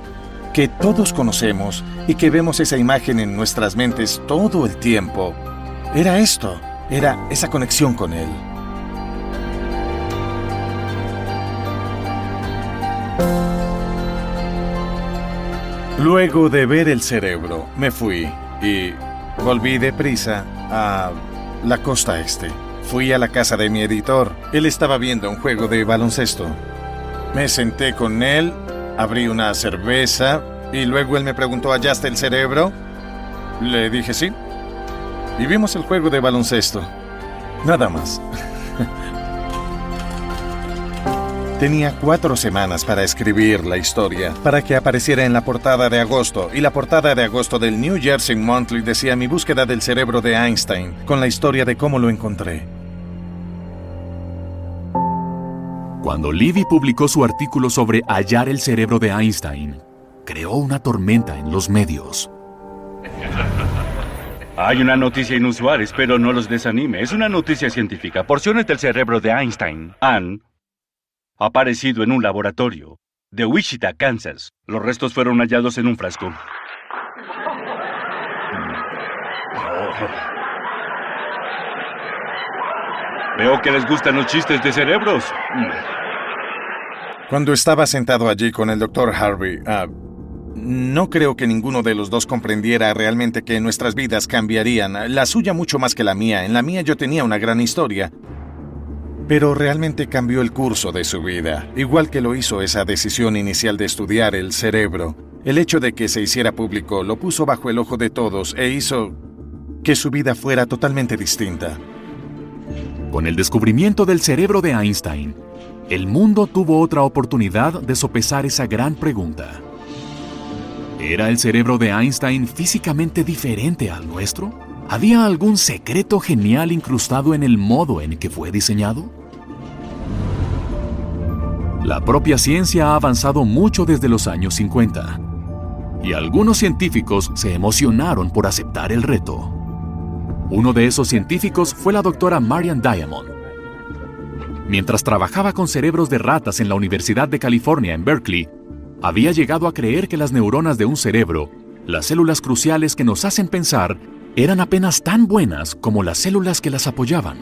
que todos conocemos y que vemos esa imagen en nuestras mentes todo el tiempo. Era esto, era esa conexión con él. Luego de ver el cerebro, me fui y volví deprisa a la costa este. Fui a la casa de mi editor. Él estaba viendo un juego de baloncesto. Me senté con él, abrí una cerveza y luego él me preguntó, ¿hallaste el cerebro? Le dije sí. Y vimos el juego de baloncesto. Nada más. Tenía 4 semanas para escribir la historia, para que apareciera en la portada de agosto, y la portada de agosto del New Jersey Monthly decía mi búsqueda del cerebro de Einstein, con la historia de cómo lo encontré. Cuando Levy publicó su artículo sobre hallar el cerebro de Einstein, creó una tormenta en los medios. Hay una noticia inusual, espero no los desanime. Es una noticia científica. Porciones del cerebro de Einstein han aparecido en un laboratorio de Wichita, Kansas. Los restos fueron hallados en un frasco. Veo que les gustan los chistes de cerebros. Cuando estaba sentado allí con el Dr. Harvey, no creo que ninguno de los dos comprendiera realmente que nuestras vidas cambiarían. La suya mucho más que la mía. En la mía yo tenía una gran historia. Pero realmente cambió el curso de su vida, igual que lo hizo esa decisión inicial de estudiar el cerebro. El hecho de que se hiciera público lo puso bajo el ojo de todos e hizo que su vida fuera totalmente distinta. Con el descubrimiento del cerebro de Einstein, el mundo tuvo otra oportunidad de sopesar esa gran pregunta. ¿Era el cerebro de Einstein físicamente diferente al nuestro? ¿Había algún secreto genial incrustado en el modo en que fue diseñado? La propia ciencia ha avanzado mucho desde los años 50, y algunos científicos se emocionaron por aceptar el reto. Uno de esos científicos fue la doctora Marian Diamond. Mientras trabajaba con cerebros de ratas en la Universidad de California en Berkeley, había llegado a creer que las neuronas de un cerebro, las células cruciales que nos hacen pensar, eran apenas tan buenas como las células que las apoyaban.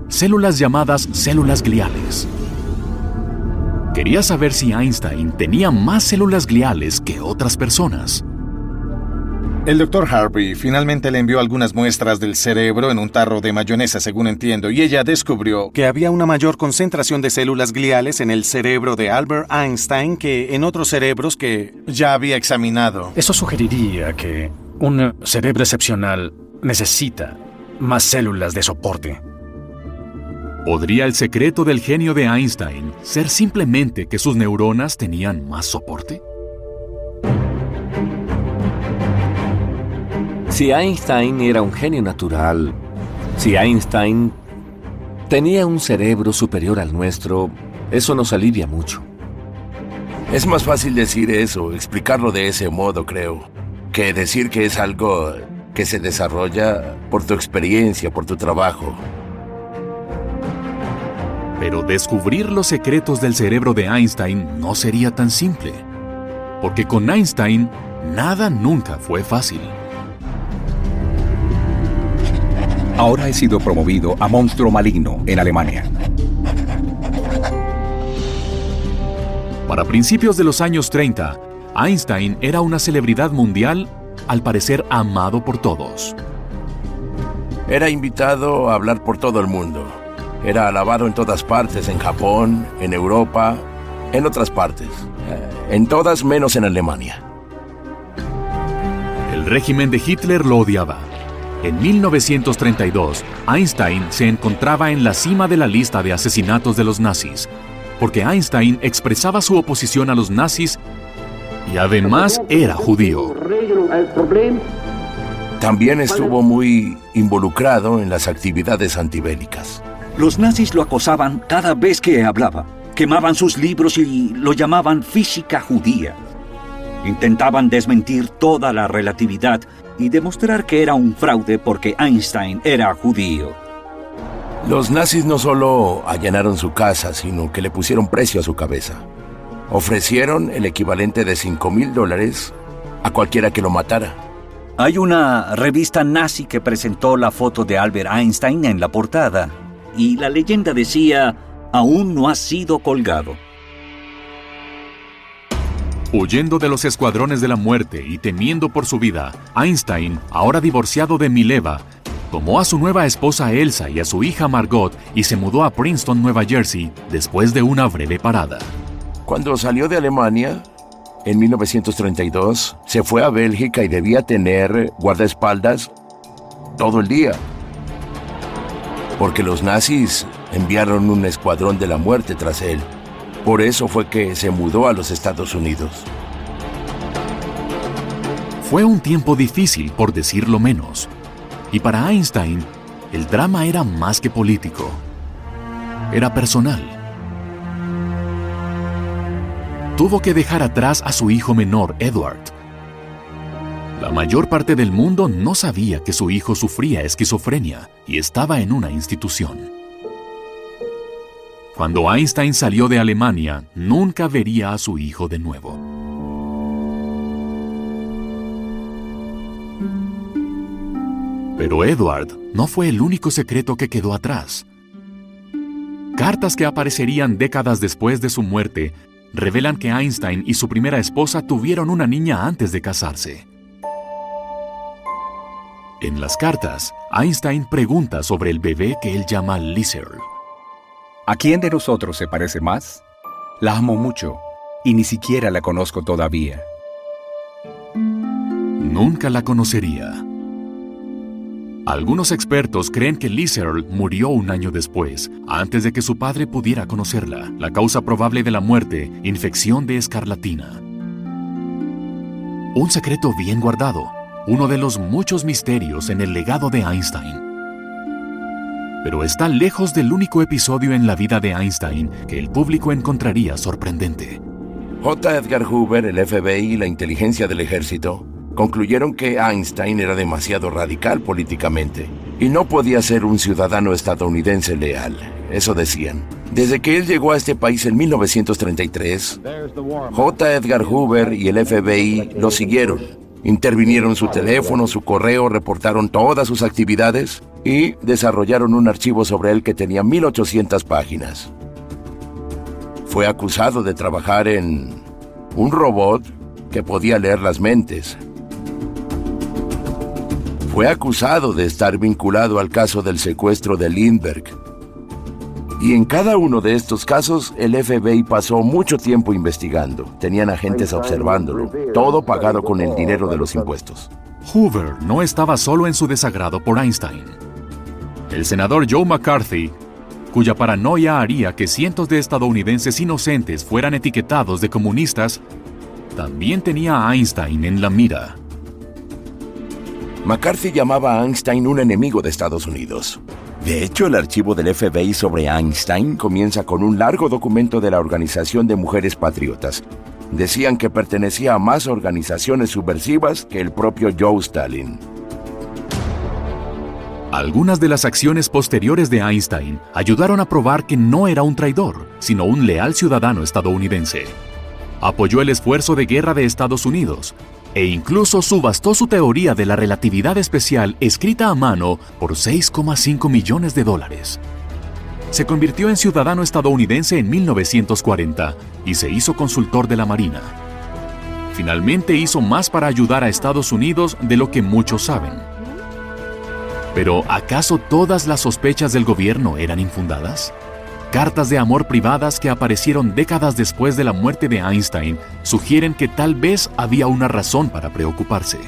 Células llamadas células gliales. Quería saber si Einstein tenía más células gliales que otras personas. El Dr. Harvey finalmente le envió algunas muestras del cerebro en un tarro de mayonesa, según entiendo, y ella descubrió que había una mayor concentración de células gliales en el cerebro de Albert Einstein que en otros cerebros que ya había examinado. Eso sugeriría que un cerebro excepcional necesita más células de soporte. ¿Podría el secreto del genio de Einstein ser simplemente que sus neuronas tenían más soporte? Si Einstein era un genio natural, si Einstein tenía un cerebro superior al nuestro, eso nos alivia mucho. Es más fácil decir eso, explicarlo de ese modo, creo, que decir que es algo que se desarrolla por tu experiencia, por tu trabajo. Pero descubrir los secretos del cerebro de Einstein no sería tan simple, porque con Einstein nada nunca fue fácil. Ahora he sido promovido a monstruo maligno en Alemania. Para principios de los años 30, Einstein era una celebridad mundial, al parecer amado por todos. Era invitado a hablar por todo el mundo. Era alabado en todas partes, en Japón, en Europa, en otras partes. En todas menos en Alemania. El régimen de Hitler lo odiaba. En 1932, Einstein se encontraba en la cima de la lista de asesinatos de los nazis, porque Einstein expresaba su oposición a los nazis y además era judío. También estuvo muy involucrado en las actividades antibélicas. Los nazis lo acosaban cada vez que hablaba. Quemaban sus libros y lo llamaban física judía. Intentaban desmentir toda la relatividad y demostrar que era un fraude porque Einstein era judío. Los nazis no solo allanaron su casa, sino que le pusieron precio a su cabeza. Ofrecieron el equivalente de $5,000 a cualquiera que lo matara. Hay una revista nazi que presentó la foto de Albert Einstein en la portada, y la leyenda decía: aún no ha sido colgado. Huyendo de los escuadrones de la muerte y temiendo por su vida, Einstein, ahora divorciado de Mileva, tomó a su nueva esposa Elsa y a su hija Margot y se mudó a Princeton, Nueva Jersey, después de una breve parada. Cuando salió de Alemania, en 1932, se fue a Bélgica y debía tener guardaespaldas todo el día, porque los nazis enviaron un escuadrón de la muerte tras él. Por eso fue que se mudó a los Estados Unidos. Fue un tiempo difícil, por decirlo menos. Y para Einstein, el drama era más que político. Era personal. Tuvo que dejar atrás a su hijo menor, Edward. La mayor parte del mundo no sabía que su hijo sufría esquizofrenia y estaba en una institución. Cuando Einstein salió de Alemania, nunca vería a su hijo de nuevo. Pero Edward no fue el único secreto que quedó atrás. Cartas que aparecerían décadas después de su muerte revelan que Einstein y su primera esposa tuvieron una niña antes de casarse. En las cartas, Einstein pregunta sobre el bebé que él llama Liesl. ¿A quién de nosotros se parece más? La amo mucho y ni siquiera la conozco todavía. Nunca la conocería. Algunos expertos creen que Liesl murió un año después, antes de que su padre pudiera conocerla. La causa probable de la muerte, infección de escarlatina. Un secreto bien guardado, uno de los muchos misterios en el legado de Einstein. Pero está lejos del único episodio en la vida de Einstein que el público encontraría sorprendente. J. Edgar Hoover, el FBI y la inteligencia del ejército concluyeron que Einstein era demasiado radical políticamente y no podía ser un ciudadano estadounidense leal. Eso decían. Desde que él llegó a este país en 1933, J. Edgar Hoover y el FBI lo siguieron. Intervinieron su teléfono, su correo, reportaron todas sus actividades y desarrollaron un archivo sobre él que tenía 1,800 páginas. Fue acusado de trabajar en un robot que podía leer las mentes. Fue acusado de estar vinculado al caso del secuestro de Lindbergh. Y en cada uno de estos casos, el FBI pasó mucho tiempo investigando. Tenían agentes observándolo, todo pagado con el dinero de los impuestos. Hoover no estaba solo en su desagrado por Einstein. El senador Joe McCarthy, cuya paranoia haría que cientos de estadounidenses inocentes fueran etiquetados de comunistas, también tenía a Einstein en la mira. McCarthy llamaba a Einstein un enemigo de Estados Unidos. De hecho, el archivo del FBI sobre Einstein comienza con un largo documento de la Organización de Mujeres Patriotas. Decían que pertenecía a más organizaciones subversivas que el propio Joe Stalin. Algunas de las acciones posteriores de Einstein ayudaron a probar que no era un traidor, sino un leal ciudadano estadounidense. Apoyó el esfuerzo de guerra de Estados Unidos e incluso subastó su teoría de la relatividad especial escrita a mano por $6,5 millones. Se convirtió en ciudadano estadounidense en 1940 y se hizo consultor de la Marina. Finalmente hizo más para ayudar a Estados Unidos de lo que muchos saben. Pero, ¿acaso todas las sospechas del gobierno eran infundadas? Cartas de amor privadas que aparecieron décadas después de la muerte de Einstein sugieren que tal vez había una razón para preocuparse.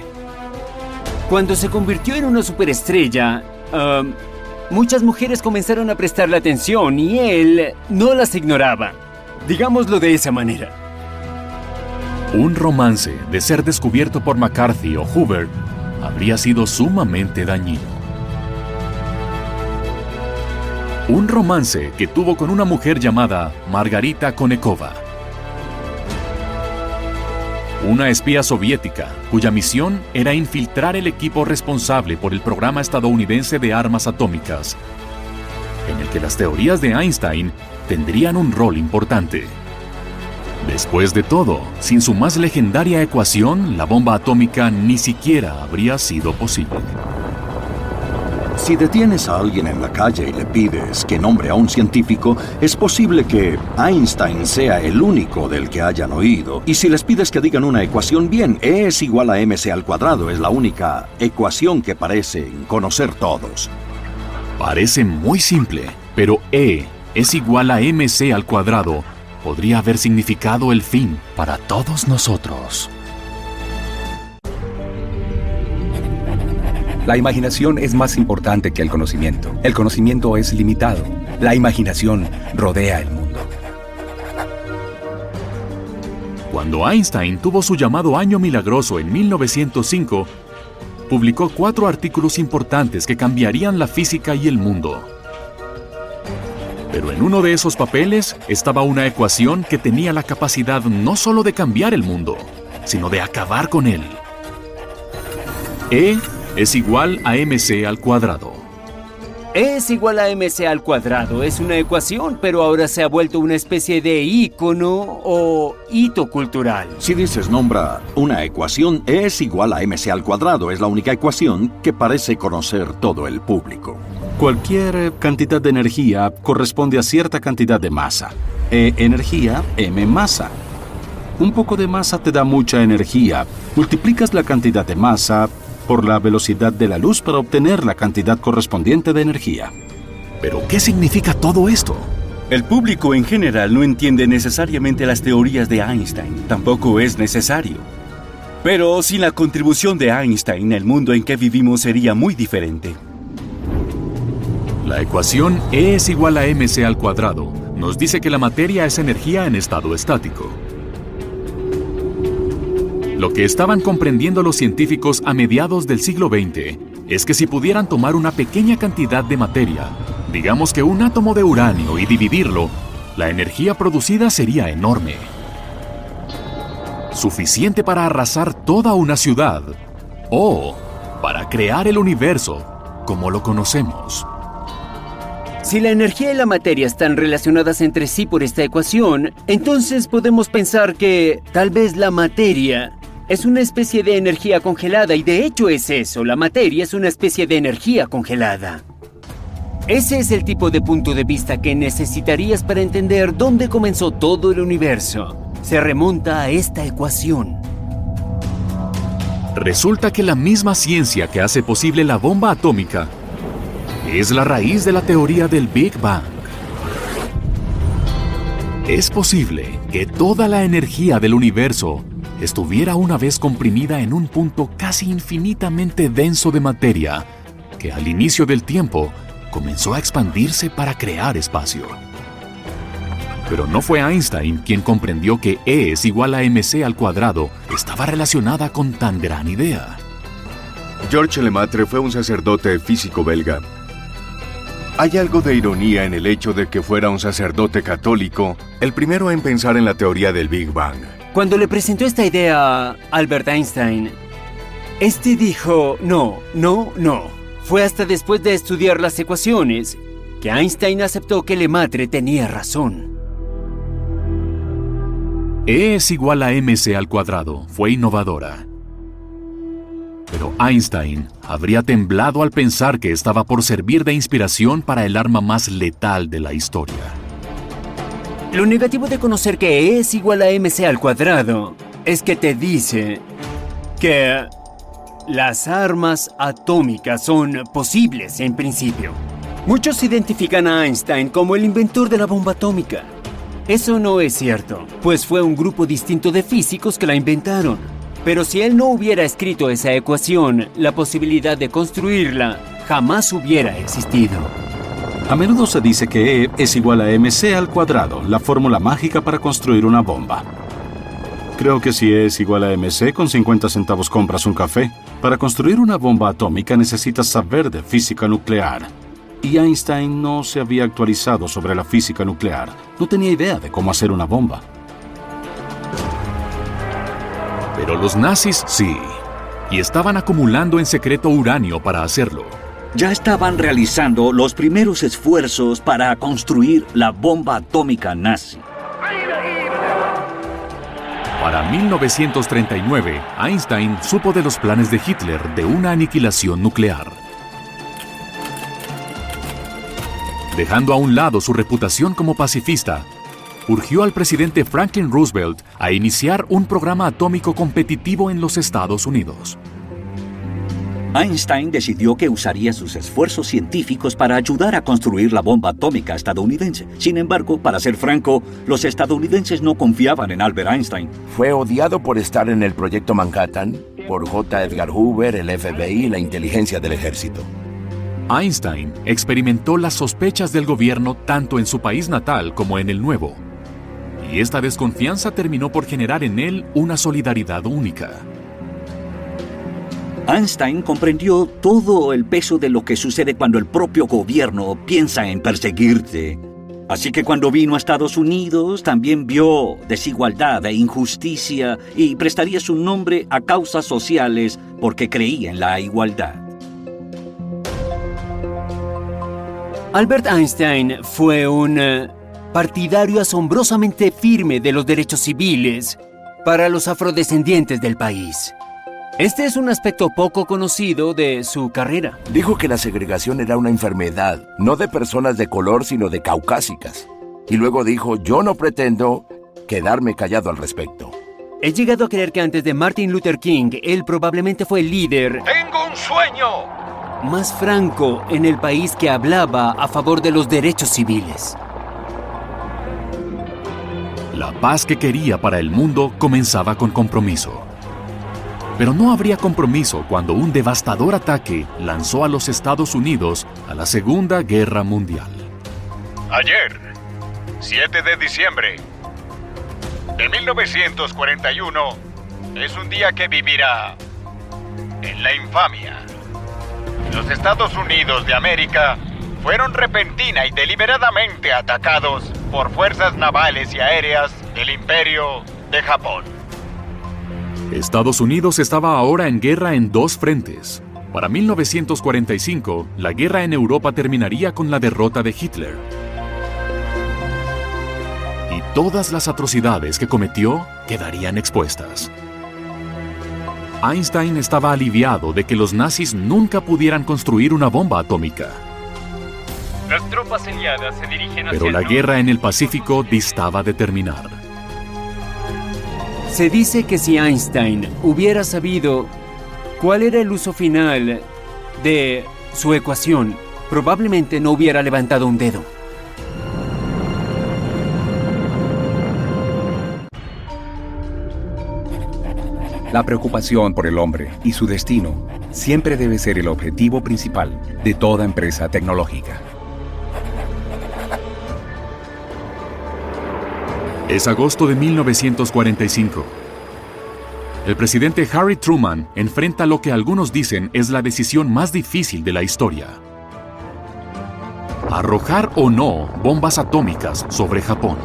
Cuando se convirtió en una superestrella, muchas mujeres comenzaron a prestarle atención y él no las ignoraba. Digámoslo de esa manera. Un romance, de ser descubierto por McCarthy o Hoover, habría sido sumamente dañino. Un romance que tuvo con una mujer llamada Margarita Konekova, una espía soviética cuya misión era infiltrar el equipo responsable por el programa estadounidense de armas atómicas, en el que las teorías de Einstein tendrían un rol importante. Después de todo, sin su más legendaria ecuación, la bomba atómica ni siquiera habría sido posible. Si detienes a alguien en la calle y le pides que nombre a un científico, es posible que Einstein sea el único del que hayan oído. Y si les pides que digan una ecuación, bien, E es igual a mc al cuadrado, es la única ecuación que parecen conocer todos. Parece muy simple, pero E es igual a mc al cuadrado podría haber significado el fin para todos nosotros. La imaginación es más importante que el conocimiento. El conocimiento es limitado. La imaginación rodea el mundo. Cuando Einstein tuvo su llamado Año Milagroso en 1905, publicó 4 artículos importantes que cambiarían la física y el mundo. Pero en uno de esos papeles estaba una ecuación que tenía la capacidad no solo de cambiar el mundo, sino de acabar con él. E es igual a mc al cuadrado. E es igual a mc al cuadrado. Es una ecuación, pero ahora se ha vuelto una especie de ícono o hito cultural. Si dices nombra una ecuación, E es igual a mc al cuadrado. Es la única ecuación que parece conocer todo el público. Cualquier cantidad de energía corresponde a cierta cantidad de masa. E energía, m masa. Un poco de masa te da mucha energía. Multiplicas la cantidad de masa por la velocidad de la luz para obtener la cantidad correspondiente de energía. ¿Pero qué significa todo esto? El público en general no entiende necesariamente las teorías de Einstein. Tampoco es necesario. Pero sin la contribución de Einstein, el mundo en que vivimos sería muy diferente. La ecuación E es igual a mc al cuadrado nos dice que la materia es energía en estado estático. Lo que estaban comprendiendo los científicos a mediados del siglo XX es que si pudieran tomar una pequeña cantidad de materia, digamos que un átomo de uranio, y dividirlo, la energía producida sería enorme. Suficiente para arrasar toda una ciudad o para crear el universo como lo conocemos. Si la energía y la materia están relacionadas entre sí por esta ecuación, entonces podemos pensar que tal vez la materia es una especie de energía congelada, y de hecho es eso, la materia es una especie de energía congelada. Ese es el tipo de punto de vista que necesitarías para entender dónde comenzó todo el universo. Se remonta a esta ecuación. Resulta que la misma ciencia que hace posible la bomba atómica es la raíz de la teoría del Big Bang. Es posible que toda la energía del universo estuviera una vez comprimida en un punto casi infinitamente denso de materia, que al inicio del tiempo comenzó a expandirse para crear espacio. Pero no fue Einstein quien comprendió que E es igual a mc al cuadrado estaba relacionada con tan gran idea. Georges Lemaitre fue un sacerdote físico belga. Hay algo de ironía en el hecho de que fuera un sacerdote católico, el primero en pensar en la teoría del Big Bang. Cuando le presentó esta idea a Albert Einstein, este dijo, no. Fue hasta después de estudiar las ecuaciones que Einstein aceptó que Lemaitre tenía razón. E es igual a mc al cuadrado fue innovadora. Pero Einstein habría temblado al pensar que estaba por servir de inspiración para el arma más letal de la historia. Lo negativo de conocer que E es igual a mc al cuadrado es que te dice que Las armas atómicas son posibles en principio. Muchos identifican a Einstein como el inventor de la bomba atómica. Eso no es cierto, pues fue un grupo distinto de físicos que la inventaron. Pero si él no hubiera escrito esa ecuación, la posibilidad de construirla jamás hubiera existido. A menudo se dice que E es igual a mc al cuadrado, la fórmula mágica para construir una bomba. Creo que si E es igual a mc, con 50 centavos compras un café. Para construir una bomba atómica necesitas saber de física nuclear. Y Einstein no se había actualizado sobre la física nuclear. No tenía idea de cómo hacer una bomba. Pero los nazis sí, y estaban acumulando en secreto uranio para hacerlo. Ya estaban realizando los primeros esfuerzos para construir la bomba atómica nazi. Para 1939, Einstein supo de los planes de Hitler de una aniquilación nuclear. Dejando a un lado su reputación como pacifista, urgió al presidente Franklin Roosevelt a iniciar un programa atómico competitivo en los Estados Unidos. Einstein decidió que usaría sus esfuerzos científicos para ayudar a construir la bomba atómica estadounidense. Sin embargo, para ser franco, los estadounidenses no confiaban en Albert Einstein. Fue odiado por estar en el Proyecto Manhattan, por J. Edgar Hoover, el FBI y la inteligencia del ejército. Einstein experimentó las sospechas del gobierno tanto en su país natal como en el nuevo. Y esta desconfianza terminó por generar en él una solidaridad única. Einstein comprendió todo el peso de lo que sucede cuando el propio gobierno piensa en perseguirte. Así que cuando vino a Estados Unidos también vio desigualdad e injusticia y prestaría su nombre a causas sociales porque creía en la igualdad. Albert Einstein fue un partidario asombrosamente firme de los derechos civiles para los afrodescendientes del país. Este es un aspecto poco conocido de su carrera. Dijo que la segregación era una enfermedad, no de personas de color, sino de caucásicas. Y luego dijo, yo no pretendo quedarme callado al respecto. He llegado a creer que antes de Martin Luther King, él probablemente fue el líder... ¡Tengo un sueño! ...más franco en el país que hablaba a favor de los derechos civiles. La paz que quería para el mundo comenzaba con compromiso. Pero no habría compromiso cuando un devastador ataque lanzó a los Estados Unidos a la Segunda Guerra Mundial. Ayer, 7 de diciembre de 1941, es un día que vivirá en la infamia. Los Estados Unidos de América fueron repentina y deliberadamente atacados por fuerzas navales y aéreas del Imperio de Japón. Estados Unidos estaba ahora en guerra en dos frentes. Para 1945, la guerra en Europa terminaría con la derrota de Hitler. Y todas las atrocidades que cometió quedarían expuestas. Einstein estaba aliviado de que los nazis nunca pudieran construir una bomba atómica. Las tropas aliadas se dirigen hacia Pero la guerra en el Pacífico distaba de terminar. Se dice que si Einstein hubiera sabido cuál era el uso final de su ecuación, probablemente no hubiera levantado un dedo. La preocupación por el hombre y su destino siempre debe ser el objetivo principal de toda empresa tecnológica. Es agosto de 1945. El presidente Harry Truman enfrenta lo que algunos dicen es la decisión más difícil de la historia. Arrojar o no bombas atómicas sobre Japón.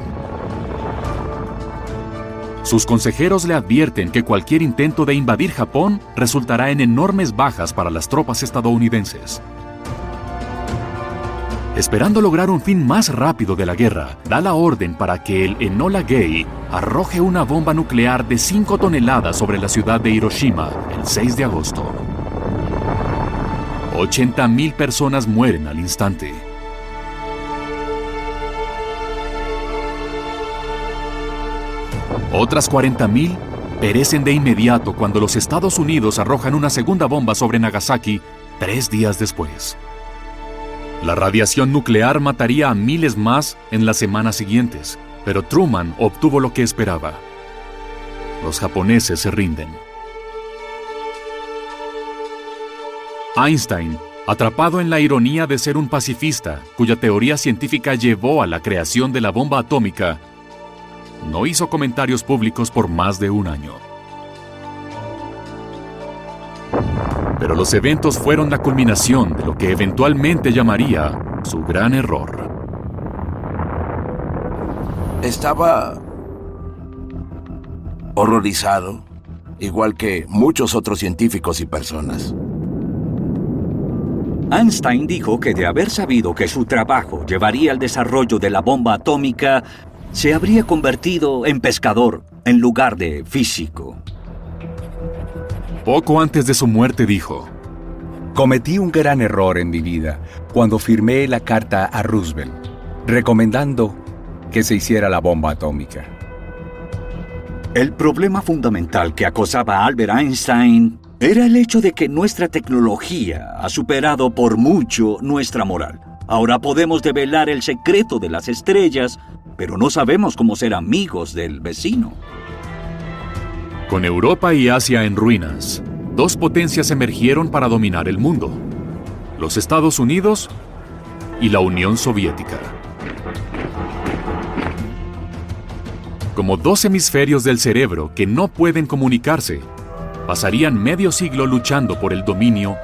Sus consejeros le advierten que cualquier intento de invadir Japón resultará en enormes bajas para las tropas estadounidenses. Esperando lograr un fin más rápido de la guerra, da la orden para que el Enola Gay arroje una bomba nuclear de 5 toneladas sobre la ciudad de Hiroshima el 6 de agosto. 80,000 personas mueren al instante. Otras 40,000 perecen de inmediato cuando los Estados Unidos arrojan una segunda bomba sobre Nagasaki 3 días después. La radiación nuclear mataría a miles más en las semanas siguientes, pero Truman obtuvo lo que esperaba. Los japoneses se rinden. Einstein, atrapado en la ironía de ser un pacifista, cuya teoría científica llevó a la creación de la bomba atómica, no hizo comentarios públicos por más de un año. Pero los eventos fueron la culminación de lo que eventualmente llamaría su gran error. Estaba horrorizado, igual que muchos otros científicos y personas. Einstein dijo que de haber sabido que su trabajo llevaría al desarrollo de la bomba atómica, se habría convertido en pescador en lugar de físico. Poco antes de su muerte dijo: Cometí un gran error en mi vida cuando firmé la carta a Roosevelt, recomendando que se hiciera la bomba atómica. El problema fundamental que acosaba a Albert Einstein era el hecho de que nuestra tecnología ha superado por mucho nuestra moral. Ahora podemos develar el secreto de las estrellas, pero no sabemos cómo ser amigos del vecino. Con Europa y Asia en ruinas, 2 potencias emergieron para dominar el mundo: los Estados Unidos y la Unión Soviética. Como 2 hemisferios del cerebro que no pueden comunicarse, pasarían medio siglo luchando por el dominio,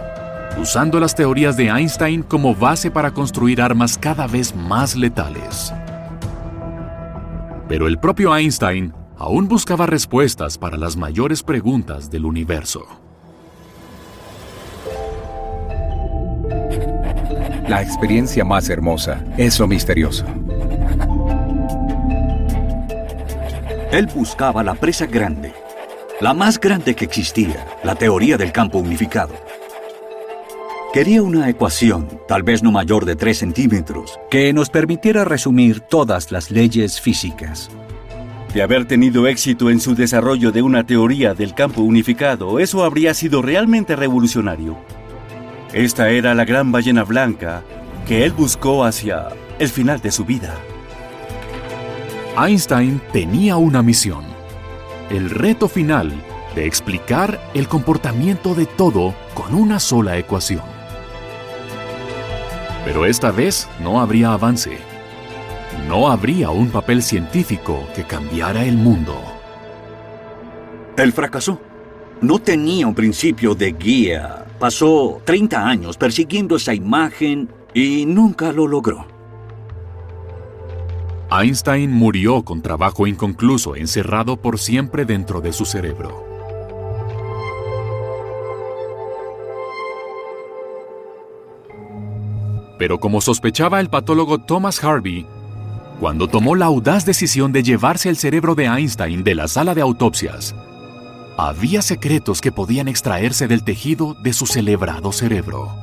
usando las teorías de Einstein como base para construir armas cada vez más letales. Pero el propio Einstein aún buscaba respuestas para las mayores preguntas del universo. La experiencia más hermosa es lo misterioso. Él buscaba la presa grande, la más grande que existía, la teoría del campo unificado. Quería una ecuación, tal vez no mayor de 3 centímetros, que nos permitiera resumir todas las leyes físicas. De haber tenido éxito en su desarrollo de una teoría del campo unificado, eso habría sido realmente revolucionario. Esta era la gran ballena blanca que él buscó hacia el final de su vida. Einstein tenía una misión: el reto final de explicar el comportamiento de todo con una sola ecuación. Pero esta vez no habría avance. No habría un papel científico que cambiara el mundo. Él fracasó. No tenía un principio de guía. Pasó 30 años persiguiendo esa imagen y nunca lo logró. Einstein murió con trabajo inconcluso, encerrado por siempre dentro de su cerebro. Pero como sospechaba el patólogo Thomas Harvey, cuando tomó la audaz decisión de llevarse el cerebro de Einstein de la sala de autopsias, había secretos que podían extraerse del tejido de su celebrado cerebro.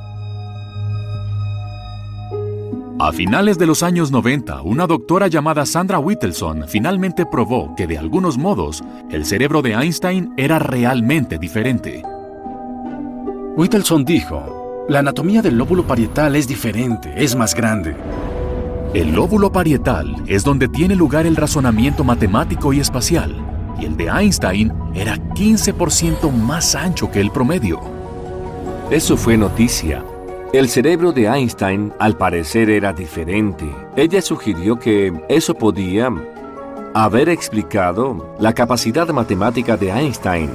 A finales de los años 90, una doctora llamada Sandra Whittleson finalmente probó que de algunos modos el cerebro de Einstein era realmente diferente. Whittleson dijo: la anatomía del lóbulo parietal es diferente, es más grande. El lóbulo parietal es donde tiene lugar el razonamiento matemático y espacial, y el de Einstein era 15% más ancho que el promedio. Eso fue noticia. El cerebro de Einstein, al parecer, era diferente. Ella sugirió que eso podía haber explicado la capacidad matemática de Einstein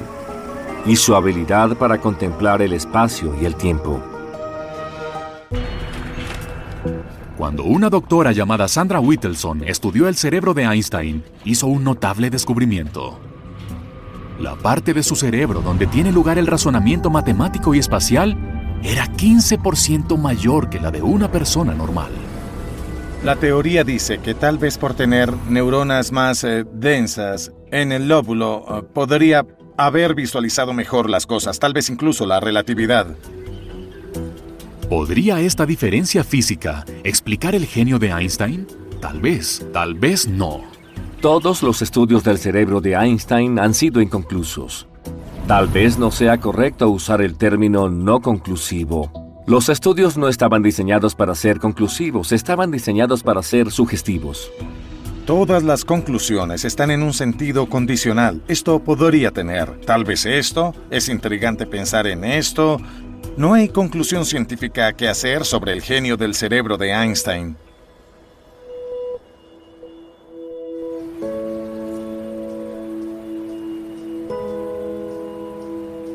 y su habilidad para contemplar el espacio y el tiempo. Cuando una doctora llamada Sandra Whittleson estudió el cerebro de Einstein, hizo un notable descubrimiento. La parte de su cerebro donde tiene lugar el razonamiento matemático y espacial era 15% mayor que la de una persona normal. La teoría dice que tal vez por tener neuronas más densas en el lóbulo, podría haber visualizado mejor las cosas, tal vez incluso la relatividad. ¿Podría esta diferencia física explicar el genio de Einstein? Tal vez no. Todos los estudios del cerebro de Einstein han sido inconclusos. Tal vez no sea correcto usar el término no conclusivo. Los estudios no estaban diseñados para ser conclusivos, estaban diseñados para ser sugestivos. Todas las conclusiones están en un sentido condicional. Esto podría tener, tal vez esto, es intrigante pensar en esto. No hay conclusión científica que hacer sobre el genio del cerebro de Einstein.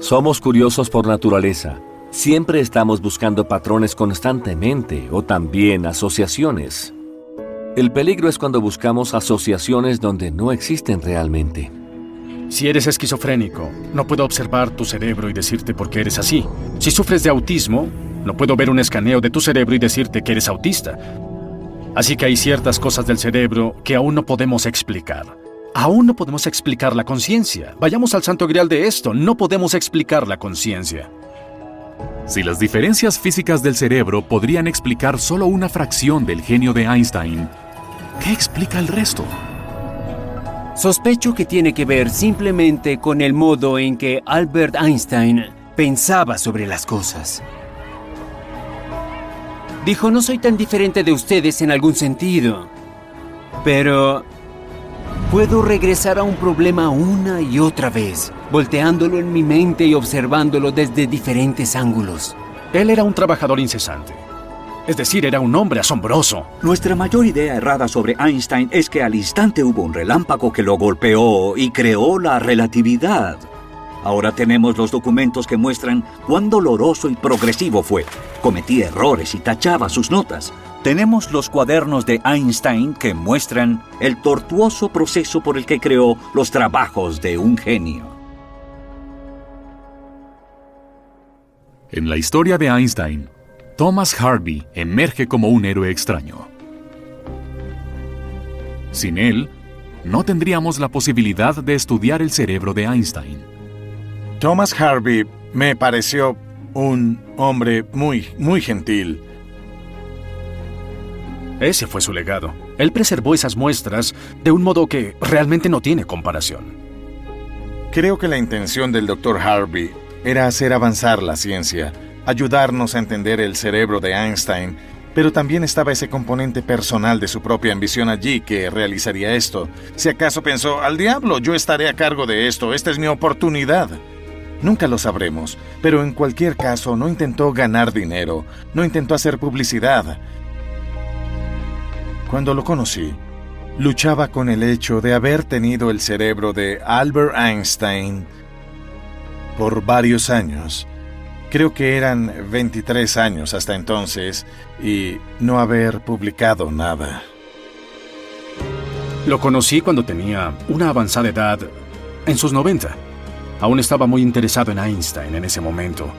Somos curiosos por naturaleza. Siempre estamos buscando patrones constantemente o también asociaciones. El peligro es cuando buscamos asociaciones donde no existen realmente. Si eres esquizofrénico, no puedo observar tu cerebro y decirte por qué eres así. Si sufres de autismo, no puedo ver un escaneo de tu cerebro y decirte que eres autista. Así que hay ciertas cosas del cerebro que aún no podemos explicar. Aún no podemos explicar la conciencia. Vayamos al santo grial de esto. No podemos explicar la conciencia. Si las diferencias físicas del cerebro podrían explicar solo una fracción del genio de Einstein, ¿qué explica el resto? Sospecho que tiene que ver simplemente con el modo en que Albert Einstein pensaba sobre las cosas. Dijo, no soy tan diferente de ustedes en algún sentido, pero puedo regresar a un problema una y otra vez, volteándolo en mi mente y observándolo desde diferentes ángulos. Él era un trabajador incesante. Es decir, era un hombre asombroso. Nuestra mayor idea errada sobre Einstein es que al instante hubo un relámpago que lo golpeó y creó la relatividad. Ahora tenemos los documentos que muestran cuán doloroso y progresivo fue. Cometía errores y tachaba sus notas. Tenemos los cuadernos de Einstein que muestran el tortuoso proceso por el que creó los trabajos de un genio. En la historia de Einstein, Thomas Harvey emerge como un héroe extraño. Sin él, no tendríamos la posibilidad de estudiar el cerebro de Einstein. Thomas Harvey me pareció un hombre muy gentil. Ese fue su legado. Él preservó esas muestras de un modo que realmente no tiene comparación. Creo que la intención del Dr. Harvey era hacer avanzar la ciencia, ayudarnos a entender el cerebro de Einstein, pero también estaba ese componente personal de su propia ambición allí que realizaría esto. Si acaso pensó, al diablo, yo estaré a cargo de esto, esta es mi oportunidad. Nunca lo sabremos, pero en cualquier caso no intentó ganar dinero, no intentó hacer publicidad. Cuando lo conocí, luchaba con el hecho de haber tenido el cerebro de Albert Einstein por varios años. Creo que eran 23 años hasta entonces y no haber publicado nada. Lo conocí cuando tenía una avanzada edad, en sus 90. Aún estaba muy interesado en Einstein en ese momento.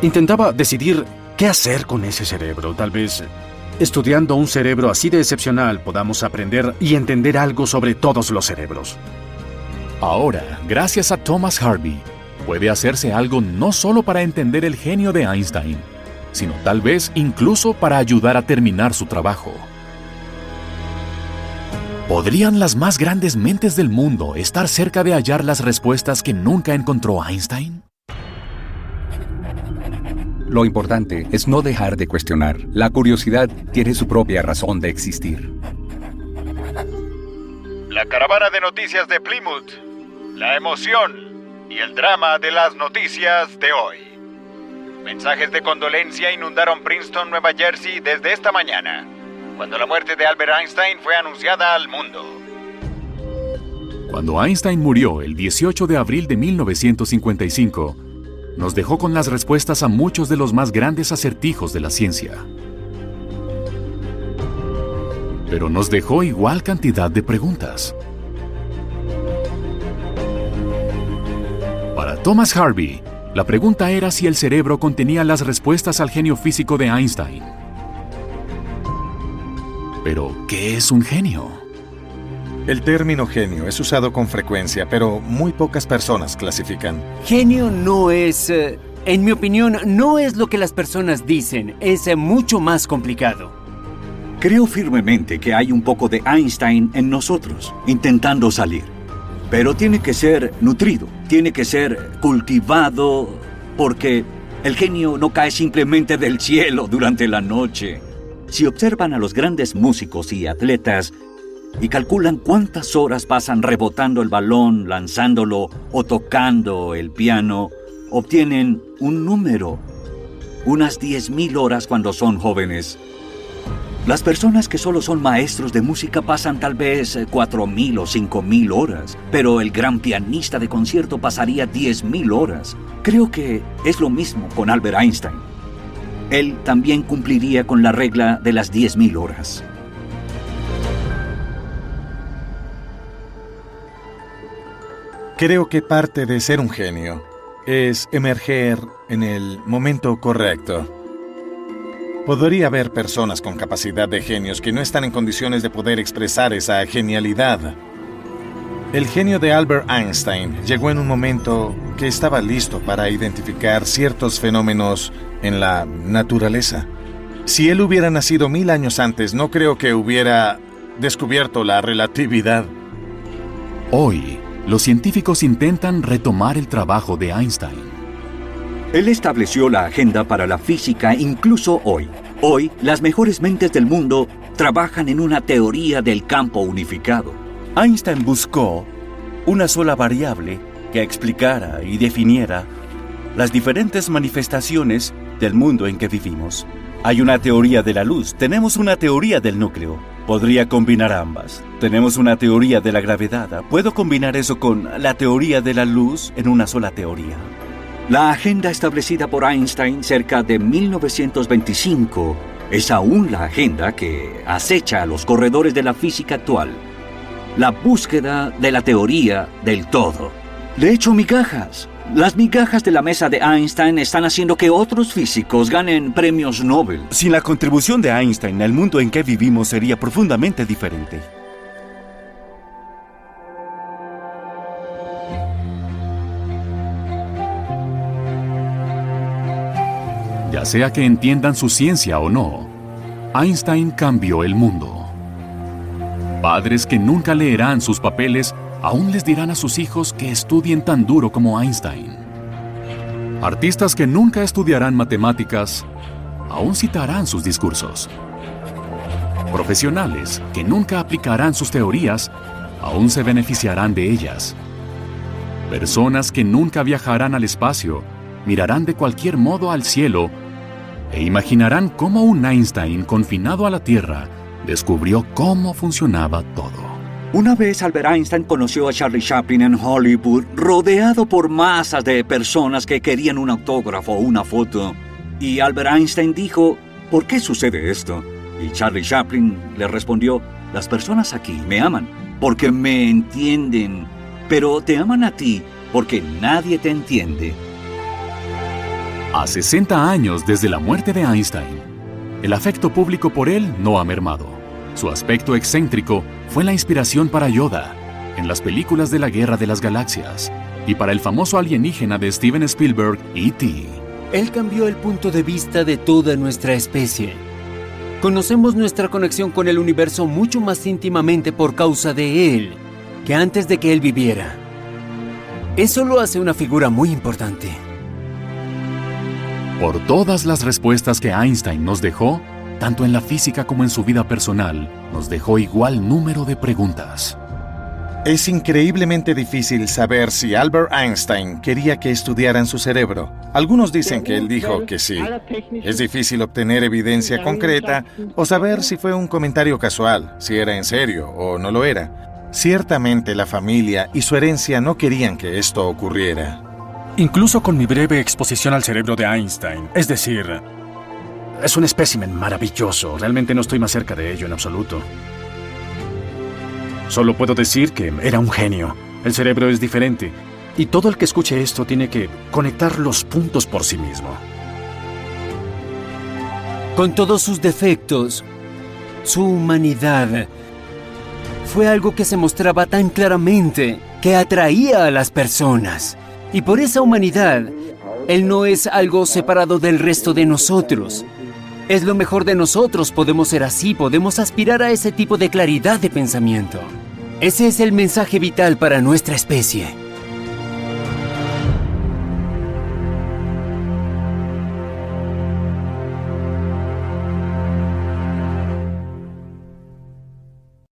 Intentaba decidir qué hacer con ese cerebro. Tal vez estudiando un cerebro así de excepcional podamos aprender y entender algo sobre todos los cerebros. Ahora, gracias a Thomas Harvey, puede hacerse algo no solo para entender el genio de Einstein, sino tal vez incluso para ayudar a terminar su trabajo. ¿Podrían las más grandes mentes del mundo estar cerca de hallar las respuestas que nunca encontró Einstein? Lo importante es no dejar de cuestionar. La curiosidad tiene su propia razón de existir. La caravana de noticias de Plymouth, la emoción y el drama de las noticias de hoy. Mensajes de condolencia inundaron Princeton, Nueva Jersey desde esta mañana, cuando la muerte de Albert Einstein fue anunciada al mundo. Cuando Einstein murió el 18 de abril de 1955, nos dejó con las respuestas a muchos de los más grandes acertijos de la ciencia. Pero nos dejó igual cantidad de preguntas. Para Thomas Harvey, la pregunta era si el cerebro contenía las respuestas al genio físico de Einstein. Pero, ¿qué es un genio? El término genio es usado con frecuencia, pero muy pocas personas clasifican. Genio no es, en mi opinión, no es lo que las personas dicen. Es mucho más complicado. Creo firmemente que hay un poco de Einstein en nosotros, intentando salir. Pero tiene que ser nutrido, tiene que ser cultivado, porque el genio no cae simplemente del cielo durante la noche. Si observan a los grandes músicos y atletas y calculan cuántas horas pasan rebotando el balón, lanzándolo o tocando el piano, obtienen un número, unas 10.000 horas cuando son jóvenes. Las personas que solo son maestros de música pasan tal vez 4.000 o 5.000 horas, pero el gran pianista de concierto pasaría 10.000 horas. Creo que es lo mismo con Albert Einstein. Él también cumpliría con la regla de las 10.000 horas. Creo que parte de ser un genio es emerger en el momento correcto. Podría haber personas con capacidad de genios que no están en condiciones de poder expresar esa genialidad. El genio de Albert Einstein llegó en un momento que estaba listo para identificar ciertos fenómenos en la naturaleza. Si él hubiera nacido 1000 años antes, no creo que hubiera descubierto la relatividad. Hoy, los científicos intentan retomar el trabajo de Einstein. Él estableció la agenda para la física incluso hoy. Hoy, las mejores mentes del mundo trabajan en una teoría del campo unificado. Einstein buscó una sola variable que explicara y definiera las diferentes manifestaciones del mundo en que vivimos. Hay una teoría de la luz, tenemos una teoría del núcleo. Podría combinar ambas. Tenemos una teoría de la gravedad. ¿Puedo combinar eso con la teoría de la luz en una sola teoría? La agenda establecida por Einstein cerca de 1925 es aún la agenda que acecha a los corredores de la física actual. La búsqueda de la teoría del todo. Le echo migajas. Las migajas de la mesa de Einstein están haciendo que otros físicos ganen premios Nobel. Sin la contribución de Einstein, el mundo en que vivimos sería profundamente diferente. Ya sea que entiendan su ciencia o no, Einstein cambió el mundo. Padres que nunca leerán sus papeles aún les dirán a sus hijos que estudien tan duro como Einstein. Artistas que nunca estudiarán matemáticas aún citarán sus discursos. Profesionales que nunca aplicarán sus teorías aún se beneficiarán de ellas. Personas que nunca viajarán al espacio mirarán de cualquier modo al cielo e imaginarán cómo un Einstein confinado a la Tierra descubrió cómo funcionaba todo. Una vez Albert Einstein conoció a Charlie Chaplin en Hollywood, rodeado por masas de personas que querían un autógrafo o una foto. Y Albert Einstein dijo, ¿por qué sucede esto? Y Charlie Chaplin le respondió, las personas aquí me aman porque me entienden, pero te aman a ti porque nadie te entiende. A 60 años desde la muerte de Einstein, el afecto público por él no ha mermado. Su aspecto excéntrico fue la inspiración para Yoda, en las películas de la Guerra de las Galaxias, y para el famoso alienígena de Steven Spielberg, E.T. Él cambió el punto de vista de toda nuestra especie. Conocemos nuestra conexión con el universo mucho más íntimamente por causa de él que antes de que él viviera. Eso lo hace una figura muy importante. Por todas las respuestas que Einstein nos dejó, tanto en la física como en su vida personal, nos dejó igual número de preguntas. Es increíblemente difícil saber si Albert Einstein quería que estudiaran su cerebro. Algunos dicen que él dijo que sí. Es difícil obtener evidencia concreta o saber si fue un comentario casual, si era en serio o no lo era. Ciertamente la familia y su herencia no querían que esto ocurriera. Incluso con mi breve exposición al cerebro de Einstein, es decir, es un espécimen maravilloso. Realmente no estoy más cerca de ello en absoluto. Solo puedo decir que era un genio. El cerebro es diferente. Y todo el que escuche esto tiene que conectar los puntos por sí mismo. Con todos sus defectos, su humanidad fue algo que se mostraba tan claramente que atraía a las personas. Y por esa humanidad, él no es algo separado del resto de nosotros. Es lo mejor de nosotros, podemos ser así, podemos aspirar a ese tipo de claridad de pensamiento. Ese es el mensaje vital para nuestra especie.